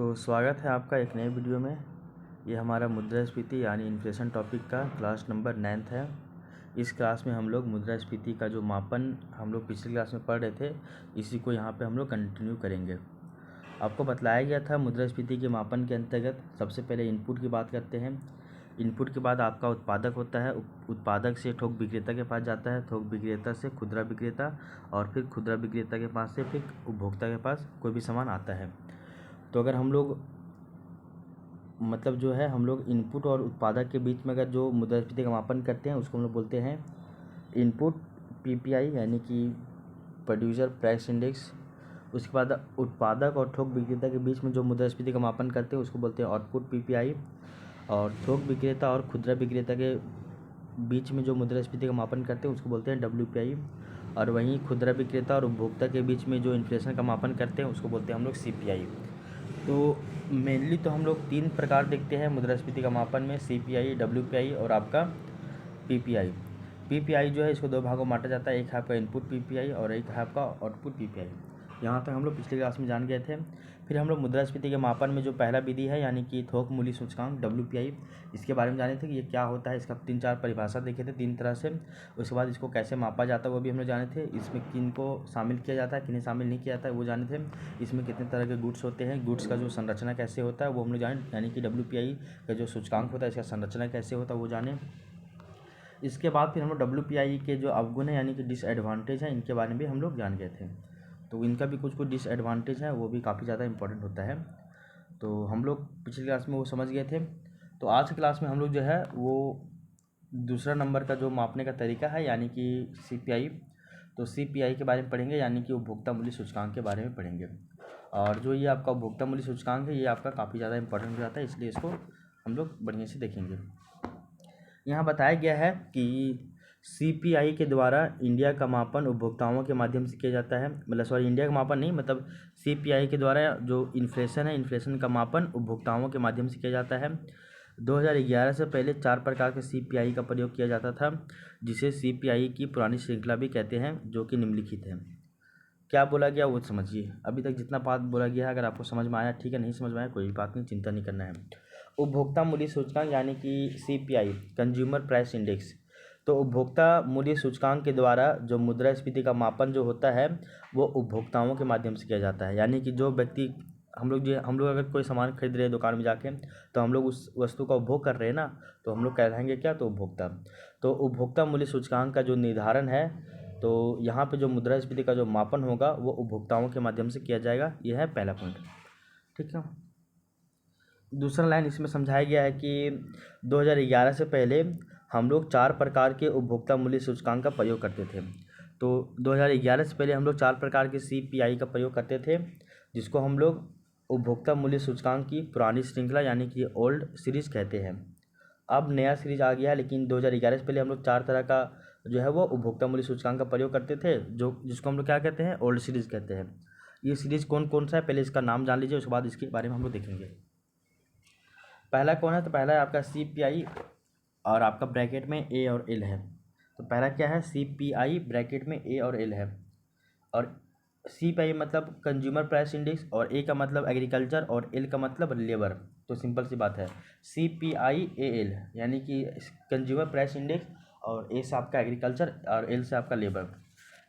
तो स्वागत है आपका एक नए वीडियो में। ये हमारा मुद्रास्फीति यानी इन्फ्लेशन टॉपिक का क्लास नंबर 9th है। इस क्लास में हम लोग मुद्रास्फीति का जो मापन हम लोग पिछली क्लास में पढ़ रहे थे, इसी को यहाँ पे हम लोग कंटिन्यू करेंगे। आपको बतलाया गया था मुद्रास्फीति के मापन के अंतर्गत सबसे पहले इनपुट की बात करते हैं। इनपुट के बाद आपका उत्पादक होता है, उत्पादक से थोक विक्रेता के पास जाता है, थोक विक्रेता से खुदरा विक्रेता और फिर खुदरा विक्रेता के पास से फिर उपभोक्ता के पास कोई भी सामान आता है। तो अगर हम लोग मतलब जो है हम लोग इनपुट और उत्पादक के बीच में अगर जो मुद्रास्फीति का मापन करते हैं उसको हम लोग बोलते हैं इनपुट पीपीआई यानी कि प्रोड्यूसर प्राइस इंडेक्स। उसके बाद उत्पादक और थोक विक्रेता के बीच में जो मुद्रास्फीति का मापन करते हैं उसको बोलते हैं आउटपुट पीपीआई। और थोक विक्रेता और खुदरा विक्रेता के बीच में जो मुद्रास्फीति का मापन करते हैं उसको बोलते हैं डब्ल्यूपीआई। और वहीं खुदरा विक्रेता और उपभोक्ता के बीच में जो इन्फ्लेशन का मापन करते हैं उसको बोलते हैं हम लोग सीपीआई। तो मेनली तो हम लोग 3 प्रकार देखते हैं मुद्रास्फीति का मापन में, सीपीआई, डब्ल्यूपीआई और आपका पीपीआई। पीपीआई जो है इसको 2 भागों में बांटा जाता है, एक है आपका इनपुट पीपीआई और एक है आपका आउटपुट पीपीआई। यहाँ तक हम लोग पिछले क्लास में जान गए थे। फिर हम लोग मुद्रास्फीति के मापन में जो पहला विधि है यानी कि थोक मूल्य सूचकांक डब्ल्यूपीआई, इसके बारे में जाने थे कि ये क्या होता है। इसका 3-4 परिभाषा देखे थे 3 तरह से। उसके बाद इसको कैसे मापा जाता है वो भी हम लोग जाने थे। इसमें किन को शामिल किया जाता है, किन्हें शामिल नहीं किया जाता है वो जाने थे। इसमें कितने तरह के गुड्स होते हैं, गुड्स का जो संरचना कैसे होता है वो हम लोग जाने, यानी कि डब्ल्यूपीआई का जो सूचकांक होता है इसका संरचना कैसे होता है वो जाने। इसके बाद फिर हम लोग डब्ल्यूपीआई के जो अवगुण है यानी कि डिसएडवांटेज है, इनके बारे में भी हम लोग जान गए थे। तो इनका भी कुछ डिसएडवांटेज है, वो भी काफ़ी ज़्यादा इंपॉर्टेंट होता है। तो हम लोग पिछली क्लास में वो समझ गए थे। तो आज की क्लास में हम लोग जो है वो दूसरा नंबर का जो मापने का तरीका है यानी कि सीपीआई, तो सीपीआई के बारे में पढ़ेंगे यानी कि उपभोक्ता मूल्य सूचकांक के बारे में पढ़ेंगे। और जो ये आपका उपभोक्ता मूल्य सूचकांक है ये आपका काफ़ी ज़्यादा इंपॉर्टेंट हो जाता है, इसलिए इसको हम लोग बढ़िया से देखेंगे। यहाँ बताया गया है कि सीपीआई के द्वारा इंडिया का मापन उपभोक्ताओं के माध्यम से किया जाता है, इंडिया का मापन नहीं, मतलब सीपीआई के द्वारा जो इन्फ्लेशन है, इन्फ्लेशन का मापन उपभोक्ताओं के माध्यम से किया जाता है। 2011 से पहले 4 प्रकार के सीपीआई का प्रयोग किया जाता था, जिसे सीपीआई की पुरानी श्रृंखला भी कहते हैं, जो कि निम्नलिखित है। क्या बोला गया वो समझिए। अभी तक जितना बात बोला गया है अगर आपको समझ में आया ठीक है, नहीं समझ में आया कोई बात नहीं, चिंता नहीं करना है। उपभोक्ता मूल्य सूचकांक यानी कि सीपीआई, कंज्यूमर प्राइस इंडेक्स। तो उपभोक्ता मूल्य सूचकांक के द्वारा जो मुद्रास्फीति का मापन जो होता है वो उपभोक्ताओं के माध्यम से किया जाता है। यानी कि जो व्यक्ति हम लोग अगर कोई सामान खरीद रहे हैं दुकान में जाके, तो हम लोग उस वस्तु का उपभोग कर रहे हैं ना, तो हम लोग कहलाएंगे क्या, तो उपभोक्ता। तो उपभोक्ता मूल्य सूचकांक का जो निर्धारण है, तो यहाँ पे जो मुद्रास्फीति का जो मापन होगा वो उपभोक्ताओं के माध्यम से किया जाएगा। यह है पहला पॉइंट, ठीक है। दूसरा लाइन इसमें समझाया गया है कि 2011 से पहले हम लोग 4 प्रकार के उपभोक्ता मूल्य सूचकांक का प्रयोग करते थे। तो 2011 से पहले हम लोग 4 प्रकार के सीपीआई का प्रयोग करते थे, जिसको हम लोग उपभोक्ता मूल्य सूचकांक की पुरानी श्रृंखला यानी कि ओल्ड सीरीज़ कहते हैं। अब नया सीरीज आ गया है, लेकिन 2011 से पहले हम लोग 4 तरह का जो है वो उपभोक्ता मूल्य सूचकांक का प्रयोग करते थे, जिसको हम लोग क्या कहते हैं, ओल्ड सीरीज़ कहते हैं। ये सीरीज़ कौन कौन सा है पहले इसका नाम जान लीजिए, उसके बाद इसके बारे में हम लोग देखेंगे। पहला कौन है, तो पहला है आपका सीपीआई और आपका ब्रैकेट में ए और एल है। तो पहला क्या है, सीपीआई ब्रैकेट में ए और एल है। और सीपीआई मतलब कंज्यूमर प्राइस इंडेक्स, और ए का मतलब एग्रीकल्चर और एल का मतलब लेबर। तो सिंपल सी बात है, सीपीआई ए एल यानी कि कंज्यूमर प्राइस इंडेक्स, और ए से आपका एग्रीकल्चर और एल से आपका लेबर।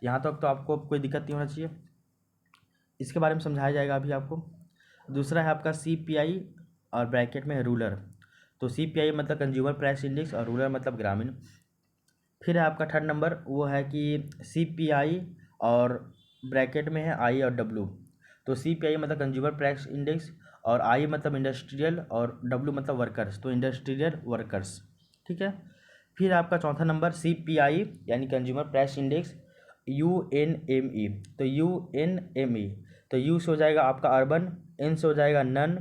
यहाँ तक तो आपको कोई दिक्कत नहीं होना चाहिए। इसके बारे में समझाया जाएगा अभी आपको। दूसरा है आपका सीपीआई और ब्रैकेट में है रूरल। तो सीपीआई मतलब कंज्यूमर प्राइस इंडेक्स और रूरल मतलब ग्रामीण। फिर है आपका थर्ड नंबर, वो है कि सीपीआई और ब्रैकेट में है आई और डब्ल्यू। तो सीपीआई मतलब कंज्यूमर प्राइस इंडेक्स, और आई मतलब इंडस्ट्रियल, और डब्ल्यू मतलब वर्कर्स, तो इंडस्ट्रियल वर्कर्स, ठीक है। फिर आपका चौथा नंबर सीपीआई यानी कंज्यूमर प्राइस इंडेक्स यूएनएमई। तो यूएनएमई, तो यू से हो जाएगा आपका अर्बन, एन से हो जाएगा नन,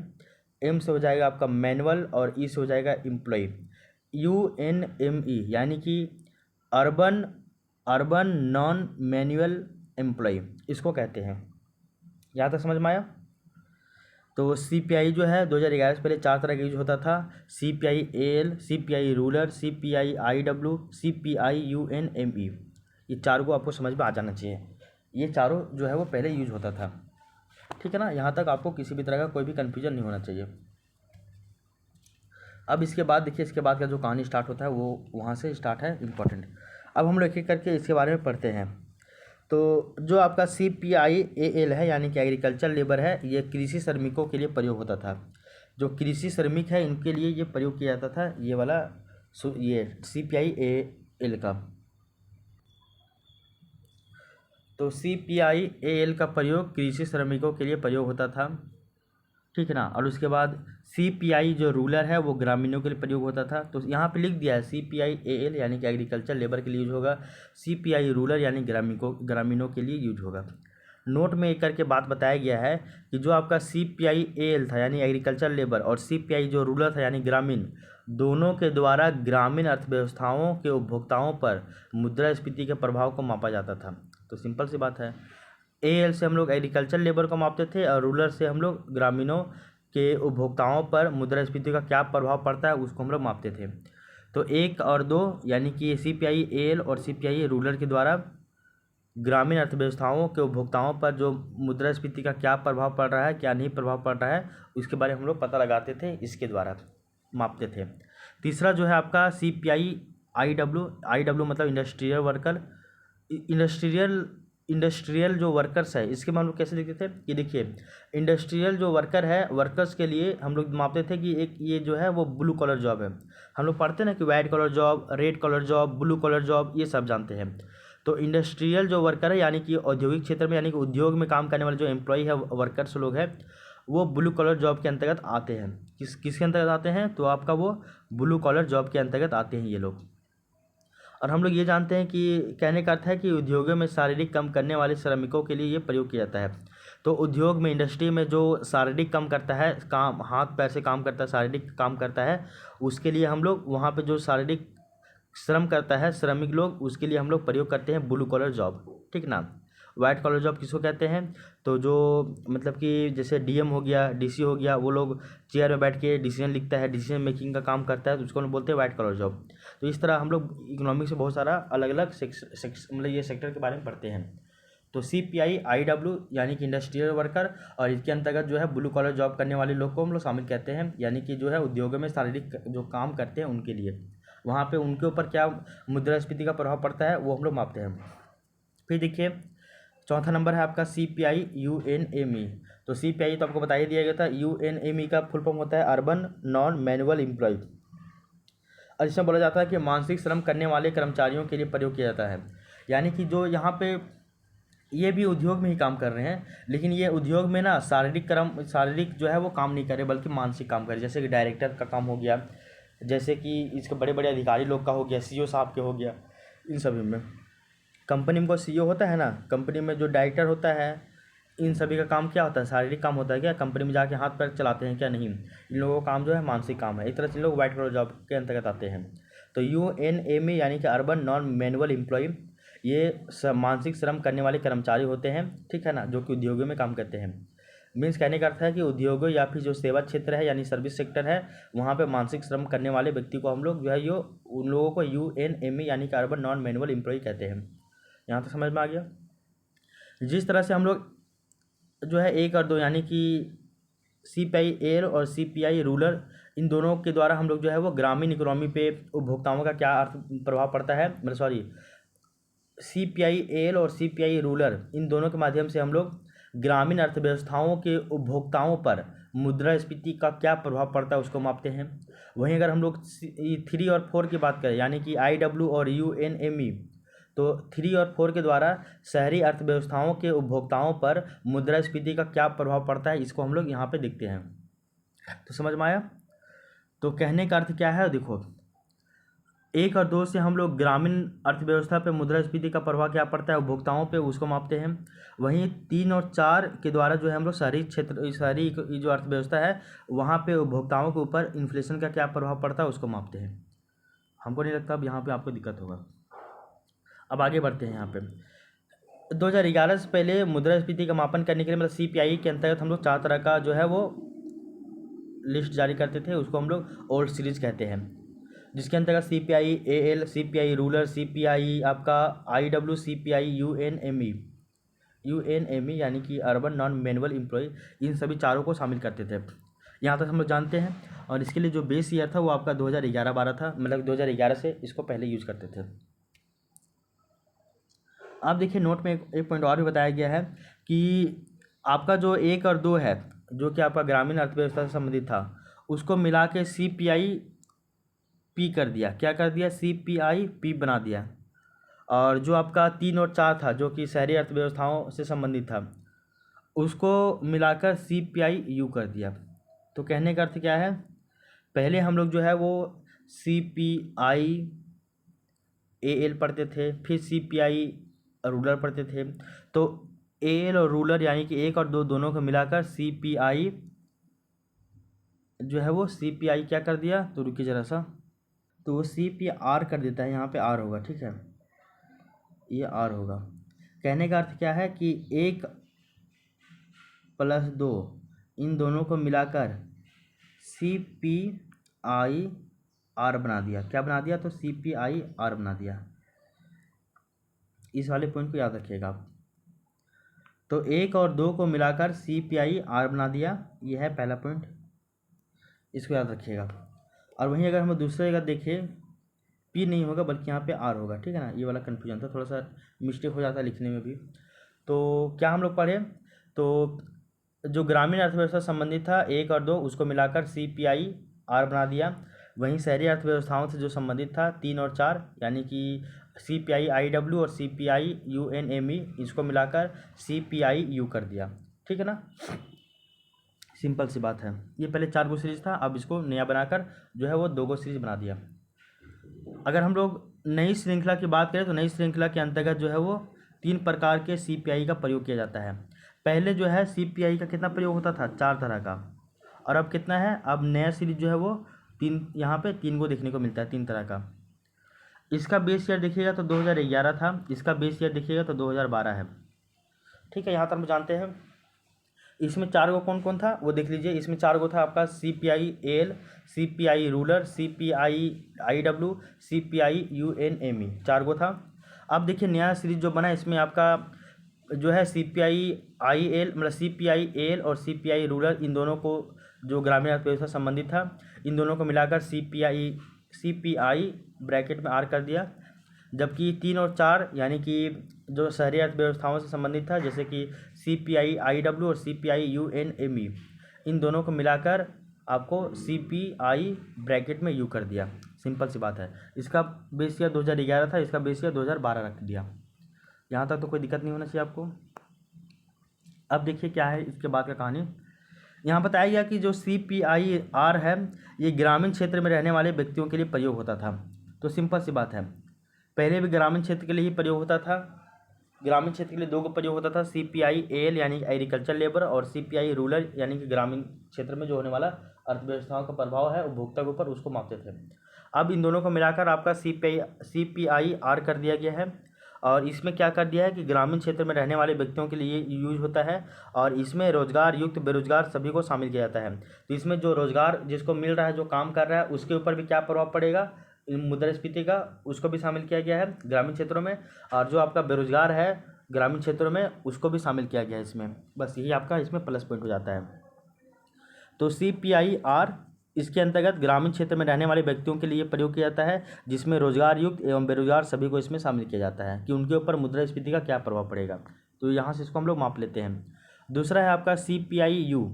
एम से हो जाएगा आपका मैनुअल, और ई से हो जाएगा एम्प्लॉय। यूएनएमई यानी कि अर्बन नॉन मैनुअल एम्प्लॉय, इसको कहते हैं। यहाँ तक समझ में आया। तो सीपीआई जो है 2011 से पहले 4 तरह का यूज होता था, CPI L, CPI rural, CPI IW, CPI UNME. ये चारों को आपको समझ में आ जाना चाहिए। ये चारों जो है वो पहले यूज होता था। ठीक है ना, यहाँ तक आपको किसी भी तरह का कोई भी कन्फ्यूजन नहीं होना चाहिए। अब इसके बाद देखिए, इसके बाद का जो कहानी स्टार्ट होता है वो वहाँ से स्टार्ट है इम्पोर्टेंट। अब हम लोग एक एक करके इसके बारे में पढ़ते हैं। तो जो आपका CPIAL है यानी कि एग्रीकल्चर लेबर है, ये कृषि श्रमिकों के लिए प्रयोग होता था। जो कृषि श्रमिक है इनके लिए ये प्रयोग किया जाता था, ये वाला ये CPIAL का। तो CPIAL का प्रयोग कृषि श्रमिकों के लिए प्रयोग होता था, ठीक है ना। और उसके बाद CPI जो रूलर है वो ग्रामीणों के लिए प्रयोग होता था। तो यहाँ पे लिख दिया है CPIAL यानी कि एग्रीकल्चर लेबर के लिए यूज होगा, CPI रूलर यानी ग्रामीणों के लिए यूज होगा। नोट में एक करके बात बताया गया है कि जो आपका CPIAL था यानी एग्रीकल्चर लेबर और CPI जो रूलर था यानी ग्रामीण, दोनों के द्वारा ग्रामीण अर्थव्यवस्थाओं के उपभोक्ताओं पर मुद्रास्फीति के प्रभाव को मापा जाता था। तो सिंपल सी बात है, AL से हम लोग एग्रीकल्चर लेबर को मापते थे और रूलर से हम लोग ग्रामीणों के उपभोक्ताओं पर मुद्रास्फीति का क्या प्रभाव पड़ता है उसको हम लोग मापते थे। तो 1 और 2 यानी कि CPIAL और CPI रूलर के द्वारा ग्रामीण अर्थव्यवस्थाओं के उपभोक्ताओं पर जो मुद्रास्फीति का क्या प्रभाव पड़ रहा है, क्या नहीं प्रभाव पड़ रहा है, उसके बारे में हम लोग पता लगाते थे, इसके द्वारा मापते थे। तीसरा जो है आपका CPIIW मतलब इंडस्ट्रियल वर्कर, इंडस्ट्रियल जो वर्कर्स है इसके में हम लोग कैसे देखते थे कि देखिए, इंडस्ट्रियल जो वर्कर है, वर्कर्स के लिए हम लोग मापते थे कि एक ये जो है वो ब्लू कॉलर जॉब है। हम लोग पढ़ते ना कि white collar job, red collar job, blue collar job, ये सब जानते हैं। तो इंडस्ट्रियल जो वर्कर है यानी कि औद्योगिक क्षेत्र में यानी कि उद्योग में काम करने वाले जो एम्प्लॉय है, वर्कर्स लोग हैं, वो ब्लू कॉलर जॉब के अंतर्गत आते हैं। किसके अंतर्गत आते हैं? तो आपका वो ब्लू कॉलर जॉब के अंतर्गत आते हैं ये लोग। और हम लोग ये जानते हैं कि कहने का अर्थ है कि उद्योगों में शारीरिक काम करने वाले श्रमिकों के लिए ये प्रयोग किया जाता है। तो उद्योग में, इंडस्ट्री में जो शारीरिक काम करता है, काम हाथ पैर से काम करता है, शारीरिक काम करता है, उसके लिए हम लोग वहाँ पे जो शारीरिक श्रम करता है श्रमिक लोग, उसके लिए हम लोग प्रयोग करते हैं ब्लू कॉलर जॉब, ठीक ना। वाइट कॉलर जॉब किसको कहते हैं? तो जो मतलब कि जैसे DM हो गया, DC हो गया, वो लोग चेयर में बैठ के डिसीजन लिखता है, डिसीजन मेकिंग का काम करता है, तो उसको हम बोलते हैं वाइट कॉलर जॉब। तो इस तरह हम लोग इकोनॉमिक्स में बहुत सारा अलग अलग मतलब ये सेक्टर के बारे में पढ़ते हैं। तो CPIIW यानी कि इंडस्ट्रियल वर्कर, और इसके अंतर्गत जो है ब्लू कॉलर जॉब करने वाले लोग को हम लोग शामिल कहते हैं, यानी कि जो है उद्योगों में शारीरिक जो काम करते हैं उनके लिए, वहाँ पे उनके ऊपर क्या मुद्रास्फीति का प्रभाव पड़ता है वो हम लोग मापते हैं। फिर देखिए, चौथा नंबर है आपका CPI-UNME। तो CPI तो आपको बता ही दिया गया था, UNME का फुल फॉर्म होता है अर्बन नॉन मैनुअल एम्प्लॉय, और इसमें बोला जाता है कि मानसिक श्रम करने वाले कर्मचारियों के लिए प्रयोग किया जाता है। यानी कि जो यहाँ पे ये भी उद्योग में ही काम कर रहे हैं, लेकिन ये उद्योग में ना शारीरिक जो है वो काम नहीं कर रहे, बल्कि मानसिक काम कर रहे। जैसे कि डायरेक्टर का काम हो गया, जैसे कि इसके बड़े बड़े अधिकारी लोग का हो गया, CEO साहब के हो गया, इन सभी में। कंपनी में कोई CEO होता है ना, कंपनी में जो डायरेक्टर होता है, इन सभी का काम क्या होता है? शारीरिक काम होता है क्या? कंपनी में जाके हाथ पैर चलाते हैं क्या? नहीं, इन लोगों का काम जो है मानसिक काम है। एक तरह से लोग वाइट कॉलर जॉब के अंतर्गत आते हैं। तो UNME यानी कि अर्बन नॉन मैनुअल एम्प्लॉय, ये मानसिक श्रम करने वाले कर्मचारी होते हैं, ठीक है ना, जो कि उद्योगों में काम करते हैं। मीन्स कहने का अर्थ है कि उद्योगों या फिर जो सेवा क्षेत्र है यानी सर्विस सेक्टर है, वहाँ पे मानसिक श्रम करने वाले व्यक्ति को हम लोग जो है उन लोगों को UNME यानी कि अर्बन नॉन मैनुअल एम्प्लॉय कहते हैं। यहाँ तक समझ में आ गया? जिस तरह से हम लोग जो है 1 और 2 यानी कि CPIAL और CPI रूरल, इन दोनों के द्वारा हम लोग जो है वो ग्रामीण इकोनॉमी पे उपभोक्ताओं का क्या अर्थ प्रभाव पड़ता है, मतलब सॉरी, CPIAL और CPI रूरल, इन दोनों के माध्यम से हम लोग ग्रामीण अर्थव्यवस्थाओं के उपभोक्ताओं पर मुद्रास्फीति का क्या प्रभाव पड़ता है उसको मापते हैं। वहीं अगर हम लोग 3 और 4 की बात करें यानी कि IW और UNME, तो 3 और 4 के द्वारा शहरी अर्थव्यवस्थाओं के उपभोक्ताओं पर मुद्रास्फीति का क्या प्रभाव पड़ता है, इसको हम लोग यहाँ पे देखते हैं। तो समझ में आया? तो कहने का अर्थ क्या है, देखो 1 और 2 से हम लोग ग्रामीण अर्थव्यवस्था पे मुद्रास्फीति का प्रभाव क्या पड़ता है उपभोक्ताओं पे, उसको मापते हैं। वहीं 3 और 4 के द्वारा जो है हम लोग शहरी जो अर्थव्यवस्था है वहाँ पे उपभोक्ताओं के ऊपर इन्फ्लेशन का क्या प्रभाव पड़ता है उसको मापते हैं। हमको नहीं लगता अब यहाँ पे आपको दिक्कत होगा। अब आगे बढ़ते हैं। यहाँ पे 2011 से पहले मुद्रास्फीति का मापन करने के लिए मतलब CPI के अंतर्गत हम लोग 4 तरह का जो है वो लिस्ट जारी करते थे, उसको हम लोग ओल्ड सीरीज कहते हैं, जिसके अंतर्गत CPIAL, CPI रूरल, CPI आपका IW, CPI UNME, UNME यानी कि अर्बन नॉन मैनुअल एम्प्लॉय, इन सभी चारों को शामिल करते थे। यहाँ तक हम लोग जानते हैं। और इसके लिए जो बेस ईयर था वो आपका 2011-12 था, मतलब 2011 से इसको पहले यूज करते थे। आप देखिए नोट में एक पॉइंट और भी बताया गया है कि आपका जो 1 और 2 है, जो कि आपका ग्रामीण अर्थव्यवस्था से संबंधित था, उसको मिला के CPI-P कर दिया। क्या कर दिया? CPI-P बना दिया। और जो आपका 3 और 4 था, जो कि शहरी अर्थव्यवस्थाओं से संबंधित था, उसको मिलाकर CPI-U कर दिया। तो कहने का अर्थ क्या है? पहले हम लोग जो है वो CPI-AL पढ़ते थे, फिर CPI रूरल पढ़ते थे। तो AL और रूरल यानी कि 1 और 2 दोनों को मिलाकर CPI जो है वो CPI क्या कर दिया? तो रुकिए ज़रा सा, तो वो CPR कर देता है। यहाँ पे R होगा, ठीक है, ये R होगा। कहने का अर्थ क्या है कि 1 + 2 इन दोनों को मिलाकर CPI-R बना दिया। क्या बना दिया? तो CPI-R बना दिया। इस वाले पॉइंट को याद रखिएगा आप। तो 1 और 2 को मिलाकर CPI-R बना दिया, ये है पहला पॉइंट, इसको याद रखिएगा। और वहीं अगर हम दूसरे जगह देखें, P नहीं होगा बल्कि यहाँ पे R होगा, ठीक है ना। ये वाला कन्फ्यूजन था, थोड़ा सा मिस्टेक हो जाता है लिखने में भी। तो क्या हम लोग पढ़े? तो जो ग्रामीण अर्थव्यवस्था संबंधित था 1 और 2, उसको मिलाकर CPI-R बना दिया। वहीं शहरी अर्थव्यवस्थाओं से जो संबंधित था 3 और 4 यानी कि CPI-IW और CPI-UNME, इसको मिलाकर CPI-U कर दिया, ठीक है ना। सिंपल सी बात है। ये पहले 4 गो सीरीज था, अब इसको नया बनाकर जो है वो 2 गो सीरीज बना दिया। अगर हम लोग नई श्रृंखला की बात करें तो नई श्रृंखला के अंतर्गत जो है वो 3 प्रकार के CPI का प्रयोग किया जाता है। पहले जो है CPI का कितना प्रयोग होता था? 4 तरह का। और अब कितना है? अब नया सीरीज जो है वो 3, यहाँ पे 3 को देखने को मिलता है, 3 तरह का। इसका बेस ईयर देखिएगा तो 2011 था, इसका बेस ईयर देखिएगा तो 2012 है, ठीक है। यहाँ तक हम जानते हैं। इसमें 4 गो कौन कौन था वो देख लीजिए। इसमें 4 गो था आपका CPI-AL, CPI rural, CPI-IW, CPI-UNME, 4 गो था। अब देखिए नया सीरीज जो बना इसमें आपका जो है CPI-IL, मतलब CPI-AL और CPI रूरल, इन दोनों को, जो ग्रामीण अर्थव्यवस्था संबंधित था, इन दोनों को मिलाकर CPI ब्रैकेट में R कर दिया। जबकि 3 और 4 यानी कि जो शहरी अर्थव्यवस्थाओं से संबंधित था, जैसे कि CPI-IW और CPI-UNME, इन दोनों को मिलाकर आपको CPI ब्रैकेट में U कर दिया। सिंपल सी बात है। इसका बेस ईयर 2011 था, इसका बेस ईयर 2012 रख दिया। यहाँ तक तो कोई दिक्कत नहीं होना चाहिए आपको। अब देखिए क्या है इसके बाद का कहानी। यहाँ बताया गया कि जो CPI-R है ये ग्रामीण क्षेत्र में रहने वाले व्यक्तियों के लिए प्रयोग होता था। तो सिंपल सी बात है, पहले भी ग्रामीण क्षेत्र के लिए ही प्रयोग होता था। ग्रामीण क्षेत्र के लिए 2 को प्रयोग होता था, CPI-AL यानी कि एग्रीकल्चर लेबर, और CPI रूरल यानी कि ग्रामीण क्षेत्र में जो होने वाला अर्थव्यवस्थाओं का प्रभाव है उपभोक्ता के ऊपर, उसको मापते थे। अब इन दोनों को मिलाकर आपका CPI-R कर दिया गया है। और इसमें क्या कर दिया है कि ग्रामीण क्षेत्र में रहने वाले व्यक्तियों के लिए यूज होता है, और इसमें रोजगार युक्त बेरोजगार सभी को शामिल किया जाता है। तो इसमें जो रोजगार जिसको मिल रहा है, जो काम कर रहा है, उसके ऊपर भी क्या प्रभाव पड़ेगा मुद्रास्फीति का, उसको भी शामिल किया गया है ग्रामीण क्षेत्रों में। और जो आपका बेरोजगार है ग्रामीण क्षेत्रों में, उसको भी शामिल किया गया है इसमें। बस यही आपका इसमें प्लस पॉइंट हो जाता है। तो CPI-R इसके अंतर्गत ग्रामीण क्षेत्र में रहने वाले व्यक्तियों के लिए प्रयोग किया जाता है, जिसमें रोजगार युक्त एवं बेरोजगार सभी को इसमें शामिल किया जाता है कि उनके ऊपर मुद्रास्फीति का क्या प्रभाव पड़ेगा। तो यहाँ से इसको हम लोग माप लेते हैं। दूसरा है आपका CPI-U।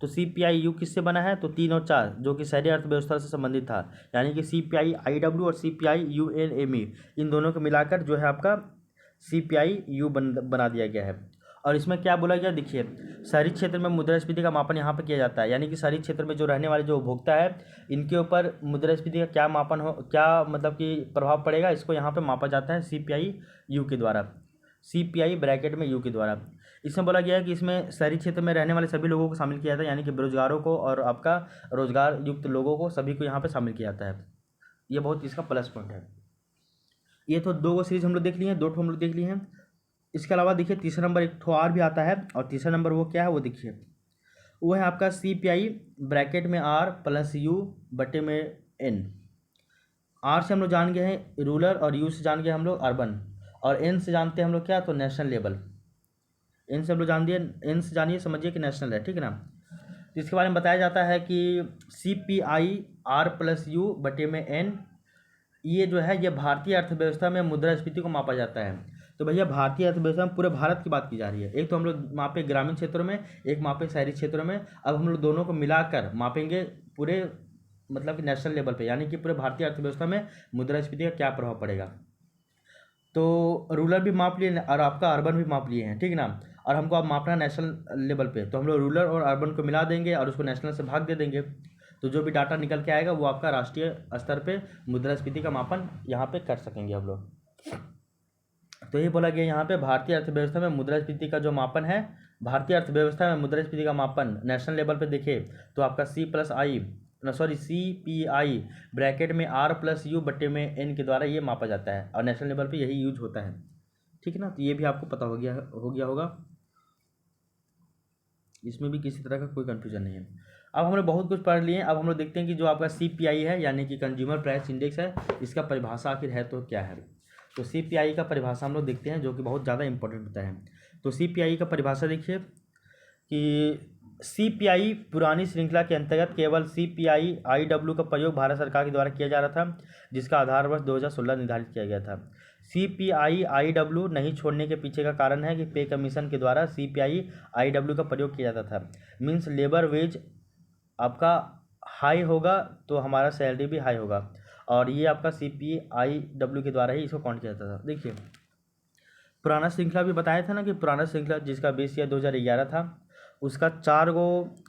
तो CPI-U किससे बना है? तो 3 और 4 जो कि शहरी अर्थव्यवस्था से संबंधित था, यानी कि CPI-IW और CPI-UNME, इन दोनों को मिलाकर जो है आपका CPI-U बना दिया गया है। और इसमें क्या बोला गया देखिए, शहरी क्षेत्र में मुद्रास्फीति का मापन यहाँ पर किया जाता है, यानी कि शहरी क्षेत्र में जो रहने वाले जो उपभोक्ता है, इनके ऊपर मुद्रास्फीति का क्या मापन हो, क्या मतलब कि प्रभाव पड़ेगा, इसको यहाँ पे मापा जाता है CPI-U के द्वारा, CPI ब्रैकेट में U के द्वारा। इसमें बोला गया है कि इसमें शहरी क्षेत्र में रहने वाले सभी लोगों को शामिल किया जाता है, यानी कि बेरोजगारों को और आपका रोजगार युक्त लोगों को, सभी को यहाँ पे शामिल किया जाता है। ये बहुत इसका प्लस पॉइंट है। ये तो 2 सीरीज हम लोग देख लिए हैं, 2 हम लोग देख लिए हैं। इसके अलावा देखिए तीसरा नंबर एक ठो और भी आता है, और तीसरा नंबर वो क्या है वो देखिए, वो है आपका CPI ब्रैकेट में R + U बटे में N। R से हम लोग जान गए हैं रूरल, और U से जान गए हम लोग अर्बन, और N से जानते हैं हम लोग क्या, तो नेशनल लेवल। एन से हम लोग जान दिए, एन से जानिए समझिए कि नेशनल है, ठीक है ना। तो इसके बारे में बताया जाता है कि CPI R+U/N, ये जो है ये भारतीय अर्थव्यवस्था में मुद्रास्फीति को मापा जाता है। तो भैया भारतीय अर्थव्यवस्था में पूरे भारत की बात की जा रही है। एक तो हम लोग मापे ग्रामीण क्षेत्रों में, एक मापे शहरी क्षेत्रों में। अब हम लोग दोनों को मिलाकर मापेंगे पूरे मतलब कि नेशनल लेवल पे, यानी कि पूरे भारतीय अर्थव्यवस्था में मुद्रास्फीति का क्या प्रभाव पड़ेगा। तो रूरल भी माप लिए और आपका अर्बन भी माप लिए हैं, ठीक है ना। और हमको अब मापना है नेशनल लेवल पे, तो हम लोग रूरल और अर्बन को मिला देंगे और उसको नेशनल से भाग दे देंगे। तो जो भी डाटा निकल के आएगा वो आपका राष्ट्रीय स्तर पे मुद्रास्फीति का मापन यहाँ पे कर सकेंगे हम लोग। तो ये बोला गया यहाँ पे भारतीय अर्थव्यवस्था में मुद्रास्फीति का जो मापन है, भारतीय अर्थव्यवस्था में मुद्रास्फीति का मापन नेशनल लेवल पे देखे तो आपका CPI ब्रैकेट में R+U/N के द्वारा ये मापा जाता है और नेशनल लेवल पे यही यूज होता है, ठीक है ना। तो ये भी आपको पता हो गया होगा, इसमें भी किसी तरह का कोई कन्फ्यूजन नहीं है। अब हम लोग बहुत कुछ पढ़ लिए, अब हम लोग देखते हैं कि जो आपका CPI है यानी कि कंज्यूमर प्राइस इंडेक्स है, इसका परिभाषा आखिर है तो क्या है। तो CPI का परिभाषा हम लोग देखते हैं जो कि बहुत ज़्यादा इंपॉर्टेंट होता है। तो CPI का परिभाषा देखिए कि CPI पुरानी श्रृंखला के अंतर्गत केवल CPI-IW का प्रयोग भारत सरकार के द्वारा किया जा रहा था, जिसका आधार वर्ष 2016 निर्धारित किया गया था। CPI-IW नहीं छोड़ने के पीछे का कारण है कि पे कमीशन के द्वारा CPI-IW का प्रयोग किया जाता था। मीन्स लेबर वेज आपका हाई होगा तो हमारा सैलरी भी हाई होगा, और ये आपका CPI-IW के द्वारा ही इसको काउंट किया जाता था। देखिए पुराना श्रृंखला भी बताया था ना कि पुराना श्रृंखला जिसका बेस ईयर 2011 था, उसका 4 गो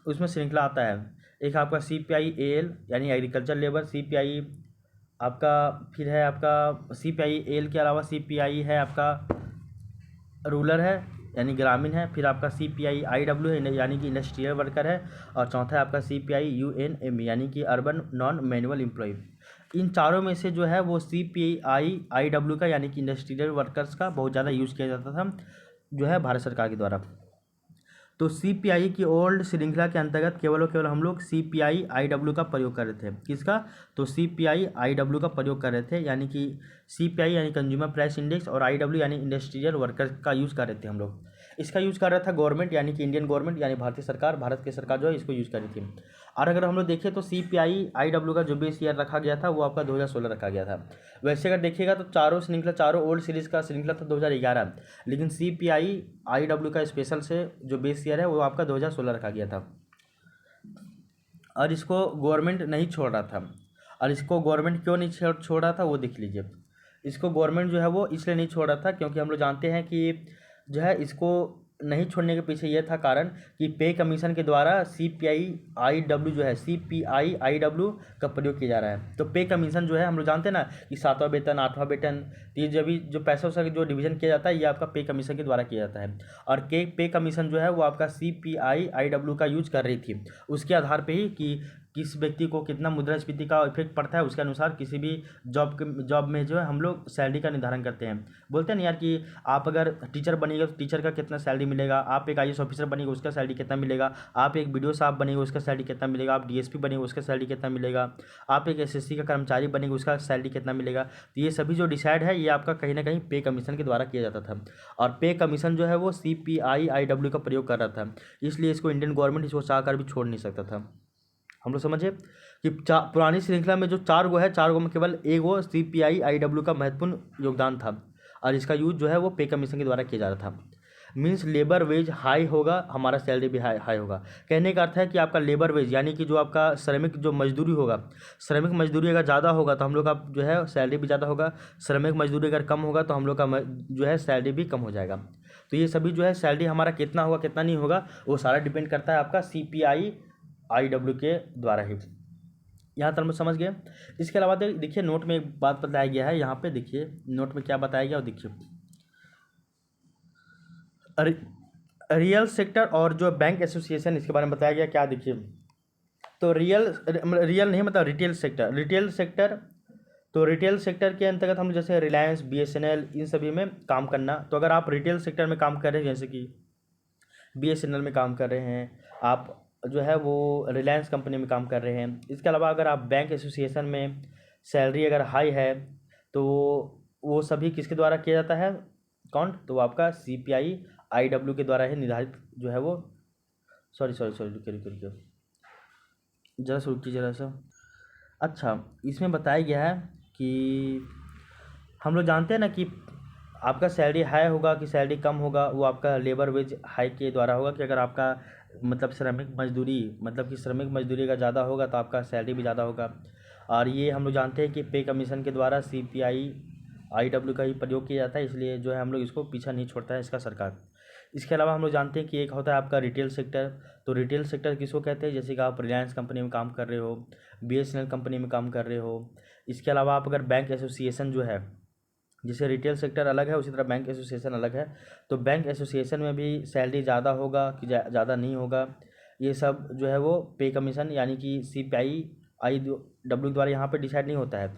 उसमें श्रृंखला आता है। एक आपका CPI-AL यानी एग्रीकल्चर लेबर, CPI आपका फिर है आपका CPI-AL के अलावा CPI है आपका रूरल है यानी ग्रामीण है, फिर आपका CPI-IW है यानी कि इंडस्ट्रियल वर्कर है, और चौथा है आपका CPI-UNM यानी कि अर्बन नॉन मैनुअल एम्प्लॉय। इन चारों में से जो है वो CPI-IW का यानी कि इंडस्ट्रियल वर्कर्स का बहुत ज़्यादा यूज़ किया जाता था जो है भारत सरकार के द्वारा। तो CPI की ओल्ड श्रृंखला के अंतर्गत केवल और केवल हम लोग CPI-IW का प्रयोग कर रहे थे। किसका? तो CPI-IW का प्रयोग कर रहे थे, यानी कि CPI यानी कंज्यूमर प्राइस इंडेक्स और IW यानी इंडस्ट्रियल वर्कर का यूज़ कर रहे थे हम लोग। इसका यूज़ कर रहा था गवर्नमेंट यानी कि इंडियन गवर्नमेंट यानी भारतीय सरकार, भारत की सरकार जो है इसको यूज़ कर रही थी। और अगर हम लोग देखें तो CPI-IW का जो बेस ईयर रखा गया था वो आपका 2016 रखा गया था। वैसे अगर देखिएगा तो चारों ओल्ड सीरीज़ का श्रृंखला था 2011, लेकिन CPI-IW का स्पेशल से जो बेस ईयर है वो आपका 2016 रखा गया था। और इसको गवर्नमेंट नहीं छोड़ रहा था, और इसको गवर्नमेंट क्यों नहीं छोड़ रहा था वो देख लीजिए। इसको गवर्नमेंट जो है वो इसलिए नहीं छोड़ रहा था क्योंकि हम लोग जानते हैं कि जो है इसको नहीं छोड़ने के पीछे ये था कारण कि पे कमीशन के द्वारा CPI-IW जो है CPI-IW का प्रयोग किया जा रहा है। तो पे कमीशन जो है हम लोग जानते हैं ना कि 7वां वेतन 8वां वेतन, तो ये जब जो पैसा उसका जो डिवीजन किया जाता है ये आपका पे कमीशन के द्वारा किया जाता है। और पे कमीशन जो है वो आपका CPI-IW का यूज कर रही थी, उसके आधार पर ही कि किस व्यक्ति को कितना मुद्रास्फीति का इफेक्ट पड़ता है उसके अनुसार किसी भी जॉब में जो है हम लोग सैलरी का निर्धारण करते हैं। बोलते हैं ना यार कि आप अगर टीचर बनिएगा तो टीचर का कितना सैलरी मिलेगा, आप एक IAS ऑफिसर बनिएगा उसका सैलरी कितना मिलेगा, आप एक BDO साहब बनेगा उसका सैलरी कितना मिलेगा, आप DSP बनेगा उसका सैलरी कितना मिलेगा, आप एक SSC का कर्मचारी बनेगा उसका सैलरी कितना मिलेगा। तो ये सभी जो डिसाइड है ये आपका कहीं ना कहीं पे कमीशन के द्वारा किया जाता था, और पे कमीशन जो है वो CPI-IW का प्रयोग कर रहा था, इसलिए इसको इंडियन गवर्नमेंट इसको चाहकर भी छोड़ नहीं सकता था। हम लोग समझे कि पुरानी श्रृंखला में जो 4 गो है, 4 गो में केवल एक गो CPI-IW का महत्वपूर्ण योगदान था, और इसका यूज जो है वो पे कमीशन के द्वारा किया जा रहा था। मीन्स लेबर वेज हाई होगा हमारा सैलरी भी हाई होगा। कहने का अर्थ है कि आपका लेबर वेज यानी कि जो आपका श्रमिक जो मजदूरी होगा, श्रमिक मजदूरी अगर ज़्यादा होगा तो हम लोग का जो है सैलरी भी ज़्यादा होगा, श्रमिक मजदूरी अगर कम होगा तो हम लोग का जो है सैलरी भी कम हो जाएगा। तो ये सभी जो है सैलरी हमारा कितना होगा कितना नहीं होगा वो सारा डिपेंड करता है आपका CPI-IW के द्वारा ही। यहाँ तक हम समझ गए। इसके अलावा देखिए नोट में एक बात बताया गया है, यहाँ पे देखिए नोट में क्या बताया गया और देखिए रियल सेक्टर और जो बैंक एसोसिएशन इसके बारे में बताया गया क्या। देखिए तो रियल नहीं मतलब रिटेल सेक्टर तो रिटेल सेक्टर के अंतर्गत हम जैसे रिलायंस BSNL इन सभी में काम करना। तो अगर आप रिटेल सेक्टर में काम कर रहे हैं जैसे कि BSNL में काम कर रहे हैं, आप जो है वो रिलायंस कंपनी में काम कर रहे हैं, इसके अलावा अगर आप बैंक एसोसिएशन में सैलरी अगर हाई है तो वो सभी किसके द्वारा किया जाता है काउंट, तो आपका CPI IW के द्वारा ही निर्धारित जो है वो, सॉरी सॉरी सॉरी रुकिए रुकिए रुकिए, जरा सा रुकिए जरा सा। अच्छा, इसमें बताया गया है कि हम लोग जानते हैं ना कि आपका सैलरी हाई होगा कि सैलरी कम होगा, वो आपका लेबर वेज हाई के द्वारा होगा कि अगर आपका मतलब श्रमिक मजदूरी मतलब कि श्रमिक मजदूरी का ज़्यादा होगा तो आपका सैलरी भी ज़्यादा होगा। और ये हम लोग जानते हैं कि पे कमीशन के द्वारा CPI IW का ही प्रयोग किया जाता है, इसलिए जो है हम लोग इसको पीछा नहीं छोड़ता है इसका सरकार। इसके अलावा हम लोग जानते हैं कि एक होता है आपका रिटेल सेक्टर। तो रिटेल सेक्टर किसको कहते हैं, जैसे कि आप रिलायंस कंपनी में काम कर रहे हो, BSNL कंपनी में काम कर रहे हो। इसके अलावा आप अगर बैंक एसोसिएशन जो है, जैसे रिटेल सेक्टर अलग है उसी तरह बैंक एसोसिएशन अलग है, तो बैंक एसोसिएशन में भी सैलरी ज़्यादा होगा कि ज़्यादा नहीं होगा, ये सब जो है वो पे कमीशन यानी कि CPI IW द्वारा यहाँ पे डिसाइड नहीं होता है।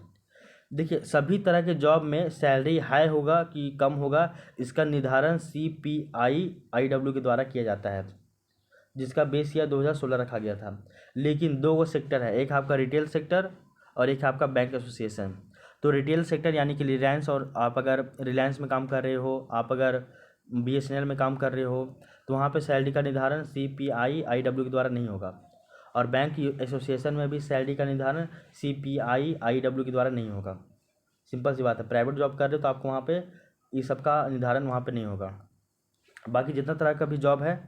देखिए, सभी तरह के जॉब में सैलरी हाई होगा कि कम होगा, इसका निर्धारण CPI IW के द्वारा किया जाता है, जिसका बेस ईयर 2016 रखा गया था। लेकिन दो वो सेक्टर है, एक आपका रिटेल सेक्टर और एक आपका बैंक एसोसिएशन। तो रिटेल सेक्टर यानी कि रिलायंस, और आप अगर रिलायंस में काम कर रहे हो, आप अगर BSNL में काम कर रहे हो, तो वहाँ पे सैलरी का निर्धारण CPI IW के द्वारा नहीं होगा। और बैंक एसोसिएशन में भी सैलरी का निर्धारण CPI IW के द्वारा नहीं होगा। सिंपल सी बात है, प्राइवेट जॉब कर रहे हो तो आपको वहाँ पे ये सब का निर्धारण वहाँ पे नहीं होगा। बाकी जितना तरह का भी जॉब है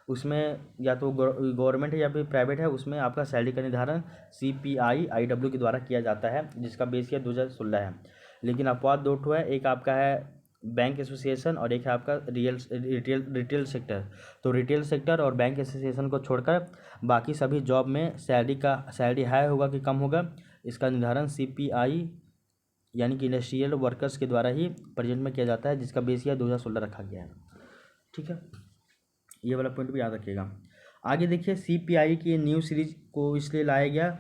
उसमें या तो गवर्नमेंट है या फिर प्राइवेट है, उसमें आपका सैलरी का निर्धारण CPI IW के द्वारा किया जाता है, जिसका बेस ईयर 2016 है। लेकिन अपवाद दो ठो है, एक आपका है बैंक एसोसिएशन और एक है आपका रिटेल सेक्टर। तो रिटेल सेक्टर और बैंक एसोसिएशन को छोड़कर बाकी सभी जॉब में सैलरी हाई होगा कि कम होगा, इसका निर्धारण CPI यानी कि इंडस्ट्रियल वर्कर्स के द्वारा ही प्रेजेंट में किया जाता है, जिसका बेस ईयर 2016 रखा गया है। ठीक है, ये वाला पॉइंट भी याद रखिएगा। आगे देखिए, CPI की न्यू सीरीज को इसलिए लाया गया,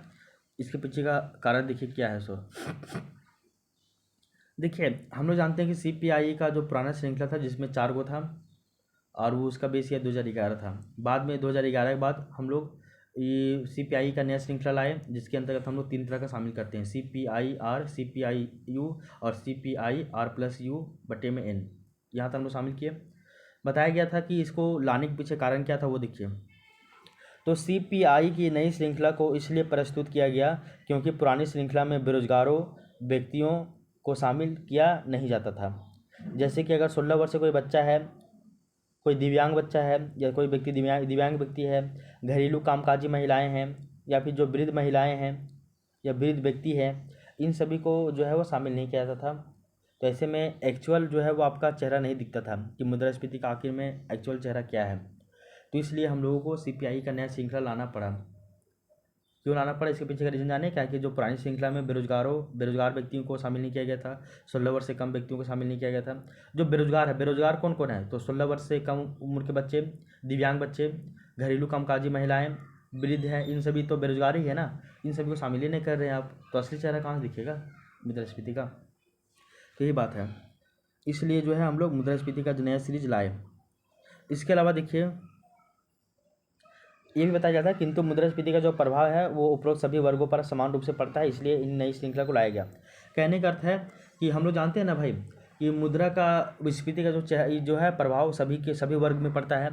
इसके पीछे का कारण देखिए क्या है। सो देखिए, हम लोग जानते हैं कि CPI का जो पुराना श्रृंखला था जिसमें 4 गो था और वो उसका बेस ईयर 2011 था। बाद में 2011 के बाद हम लोग ये CPI का नया श्रृंखला लाए, जिसके अंतर्गत हम लोग 3 तरह का शामिल करते हैं, CPI-R, CPI-U और CPI-R+U/N। यहाँ तक हम लोग शामिल किए। बताया गया था कि इसको लाने के पीछे कारण क्या था, वो देखिए। तो CPI की नई श्रृंखला को इसलिए प्रस्तुत किया गया क्योंकि पुरानी श्रृंखला में बेरोजगारों व्यक्तियों को शामिल किया नहीं जाता था। जैसे कि अगर 16 वर्ष से कोई बच्चा है, कोई दिव्यांग बच्चा है या कोई व्यक्ति दिव्यांग व्यक्ति है, घरेलू कामकाजी महिलाएं हैं या फिर जो वृद्ध महिलाएं हैं या वृद्ध व्यक्ति है, इन सभी को जो है वो शामिल नहीं किया जाता था। तो ऐसे में एक्चुअल जो है वो आपका चेहरा नहीं दिखता था कि मुद्रास्फीति का आखिर में एक्चुअल चेहरा क्या है। तो इसलिए हम लोगों को CPI का नया श्रृंखला लाना पड़ा। क्यों लाना पड़ा, इसके पीछे का रीज़न जाने क्या, कि जो पुरानी श्रृंखला में बेरोजगार व्यक्तियों को शामिल नहीं किया गया था, 16 वर्ष से कम व्यक्तियों को शामिल नहीं किया गया था। जो बेरोजगार है, बेरोजगार कौन कौन है, तो 16 वर्ष से कम उम्र के बच्चे, दिव्यांग बच्चे, घरेलू कामकाजी महिलाएं, वृद्ध हैं, इन सभी तो बेरोजगार ही है ना, इन सभी को शामिल ही नहीं कर रहे हैं आप, तो असली चेहरा कहाँ से दिखेगा मुद्रास्फीति का। तो यही बात है, इसलिए जो है हम लोग मुद्रास्फीति का जो नया सीरीज लाए। इसके अलावा देखिए, ये भी बताया जाता है किंतु मुद्रास्फीति का जो प्रभाव है वो उपरोक्त सभी वर्गों पर समान रूप से पड़ता है, इसलिए इन नई श्रृंखला को लाया गया। कहने का अर्थ है कि हम लोग जानते हैं ना भाई कि मुद्रा का विस्फीति का जो है प्रभाव सभी वर्ग में पड़ता है।